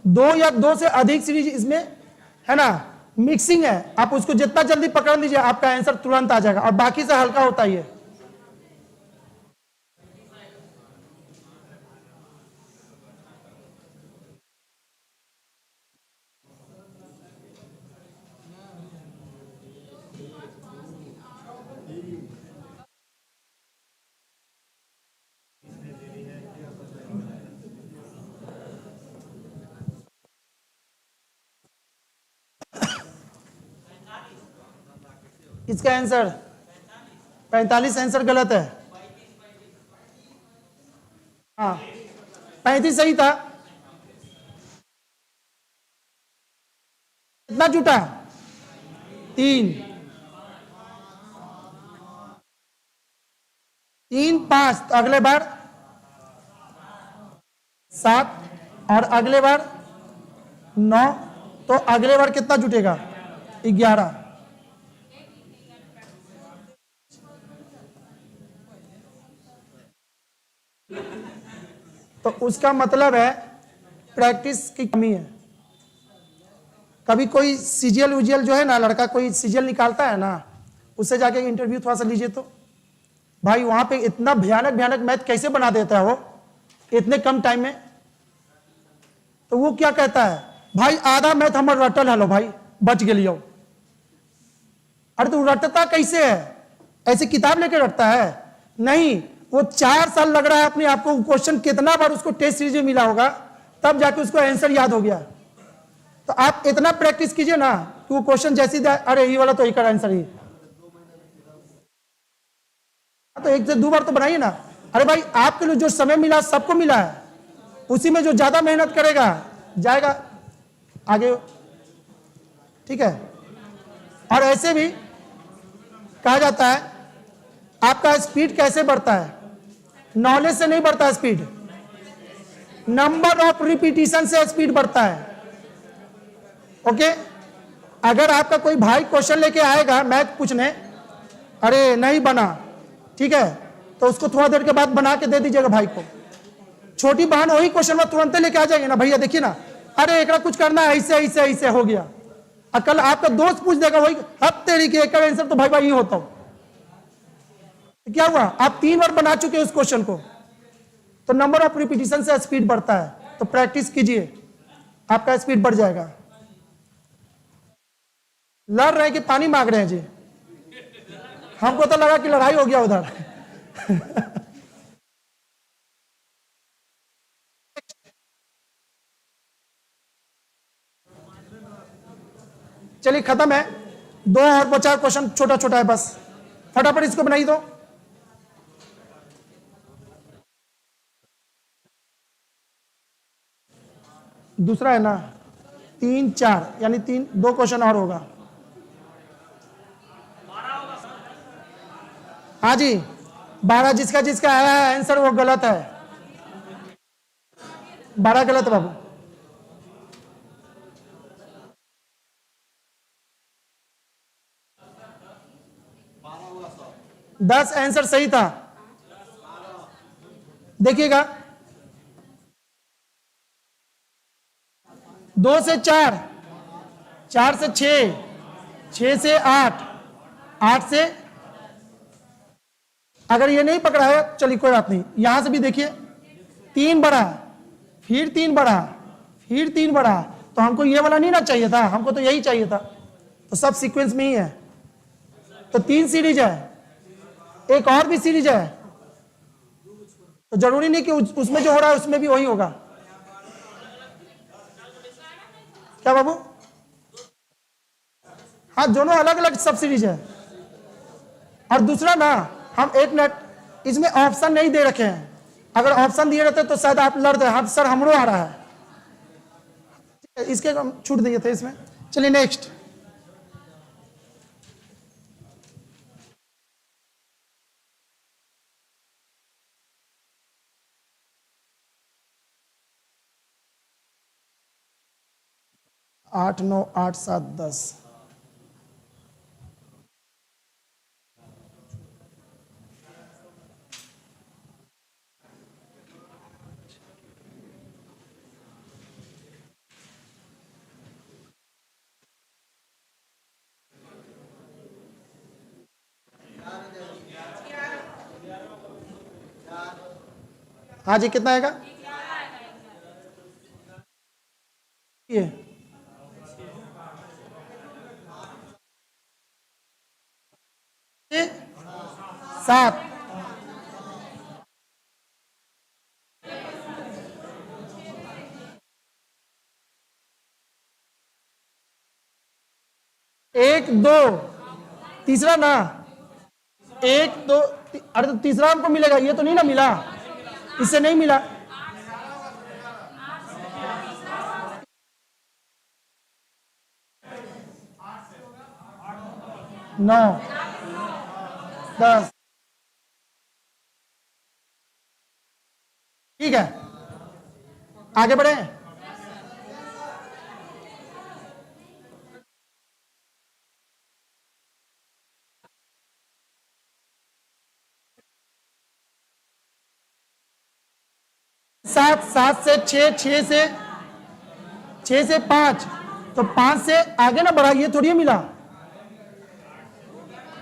2 या 2 से अधिक सीरीज इसमें है ना, मिक्सिंग है। आप उसको जितना जल्दी पकड़ लीजिए आपका आंसर तुरंत आ जाएगा, और बाकी से हल्का होता ही है। इसका आंसर 45 आंसर गलत है। हाँ 35 सही था। कितना जुटा? 3 3 5, तो अगले बार 7, और अगले बार 9, तो अगले बार कितना जुटेगा? 11। तो उसका मतलब है प्रैक्टिस की कमी है। कभी कोई सीजीएल उजीएल जो है ना, लड़का कोई सीजीएल निकालता है ना, उससे जाके इंटरव्यू थोड़ा सा लीजिए तो भाई वहां पे इतना भयानक भयानक मैथ कैसे बना देता है वो इतने कम टाइम में। तो वो क्या कहता है, भाई आधा मैथ हमार रटल हलो भाई, बच गलियो। अरे तू रटता कैसे है? ऐसे किताब लेके रटता है? नहीं, वो 4 साल लग रहा है अपने आप को, क्वेश्चन कितना बार उसको टेस्ट सीरीज में मिला होगा तब जाके उसको आंसर याद हो गया। तो आप इतना प्रैक्टिस कीजिए ना कि वो क्वेश्चन जैसी दे, अरे ये वाला तो एक आंसर ही, तो 1 से 2 बार तो बनाइए ना। अरे भाई आपके लिए जो समय मिला सबको मिला है, उसी में जो ज्यादा मेहनत करेगा जाएगा आगे, ठीक है। और ऐसे भी कहा जाता है आपका स्पीड कैसे बढ़ता है? नॉलेज से नहीं बढ़ता स्पीड, नंबर ऑफ रिपीटिशन से स्पीड बढ़ता है। ओके, अगर आपका कोई भाई क्वेश्चन लेके आएगा मैथ पूछने, अरे नहीं बना, ठीक है, तो उसको थोड़ा देर के बाद बना के दे दीजिएगा भाई को। छोटी बहन वही क्वेश्चन में तुरंत लेके आ जाएगी ना, भैया देखिए ना, अरे एक कुछ करना है, ऐसे ऐसे ऐसे हो गया। कल आपका दोस्त पूछ देगा वही, हद तेरी के एक आंसर तो भाई भाई ही होता हो। क्या हुआ, आप 3 बार बना चुके उस क्वेश्चन को, तो नंबर ऑफ रिपीटिशन से स्पीड बढ़ता है। तो प्रैक्टिस कीजिए, आपका स्पीड बढ़ जाएगा। लड़ रहे हैं कि पानी मांग रहे हैं जी? हमको तो लगा कि लड़ाई हो गया उधर। चलिए खत्म है, 2 और बचा क्वेश्चन, छोटा छोटा है बस, फटाफट इसको बनाई दो। दूसरा है ना 3 4, यानी 2 क्वेश्चन और होगा। हाँ जी 12, जिसका जिसका आया है आंसर वो गलत है, 12 गलत बाबू। 10 आंसर सही था। देखिएगा, 2 से 4, 4 से 6, 6 से 8, 8 से, अगर ये नहीं पकड़ा है चलिए कोई बात नहीं, यहां से भी देखिए 3 बढ़ा, फिर 3 बढ़ा, फिर 3 बढ़ा, तो हमको ये वाला नहीं ना चाहिए था, हमको तो यही चाहिए था। तो सब सीक्वेंस में ही है, तो 3 सीरीज है, एक और भी सीरीज है, तो जरूरी नहीं कि उसमें जो हो रहा है उसमें भी वही होगा। क्या बाबू? हाँ, दोनों अलग अलग सब सीरीज है। और दूसरा ना, हम 1 मिनट, इसमें ऑप्शन नहीं दे रखे हैं, अगर ऑप्शन दिए रहते तो शायद आप लड़ते, हाँ सर हमरो आ रहा है, इसके हम छूट दिए थे इसमें। चलिए नेक्स्ट, आठ 9 8 7 10, हाँ जी कितना आएगा? ये 7, 1 2, तीसरा ना 1 2, अरे तो तीसरा हमको मिलेगा, ये तो नहीं ना मिला, इससे नहीं मिला। नौ 10, ठीक है आगे बढ़े। सात, 7 से 6, 6 से 5, तो 5 से आगे ना बढ़ा, ये थोड़ी मिला।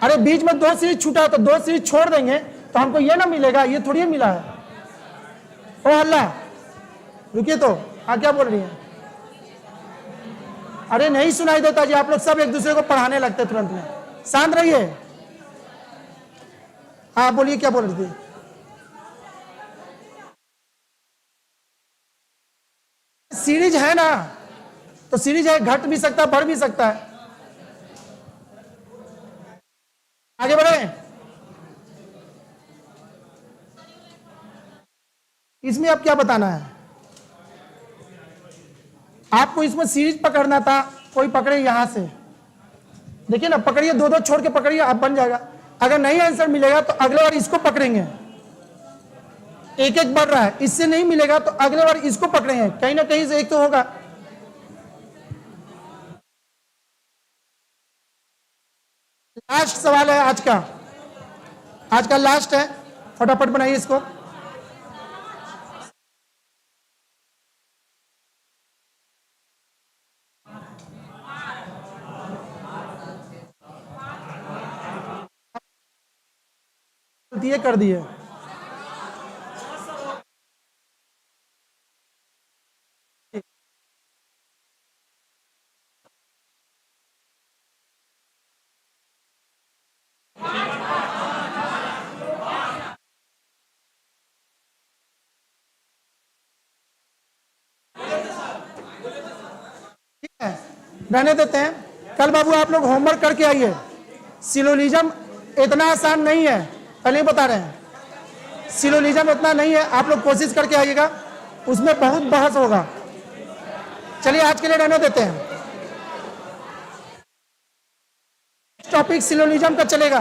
अरे बीच में 2 सीरीज छूटा तो 2 सीरीज छोड़ देंगे तो हमको ये ना मिलेगा, ये थोड़ी मिला है। ओ अल्लाह, रुकिए तो, हाँ क्या बोल रही है? अरे नहीं सुनाई देता जी, आप लोग सब एक दूसरे को पढ़ाने लगते तुरंत में, शांत रहिए। हाँ बोलिए क्या बोल रही थी? सीरीज है ना, तो सीरीज है, घट भी सकता है बढ़ भी सकता है। आगे बढ़े, इसमें अब क्या बताना है आपको? इसमें सीरीज पकड़ना था, कोई पकड़े यहां से, देखिए ना, पकड़िए, 2 2 छोड़ के पकड़िए, अब बन जाएगा। अगर नहीं आंसर मिलेगा तो अगले बार इसको पकड़ेंगे, एक एक बढ़ रहा है, इससे नहीं मिलेगा तो अगले बार इसको पकड़ेंगे, कहीं ना कहीं से एक तो होगा। लास्ट सवाल है आज का लास्ट है, फटाफट बनाइए इसको। दिए कर दिए, ठीक है रहने देते हैं। कल बाबू आप लोग होमवर्क करके आइए, सिलोजिज्म इतना आसान नहीं है, पहले ही बता रहे हैं, सिलोजिज्म इतना नहीं है, आप लोग कोशिश करके आइएगा, उसमें बहुत बहस होगा। चलिए आज के लिए रहने देते हैं, टॉपिक सिलोजिज्म का चलेगा।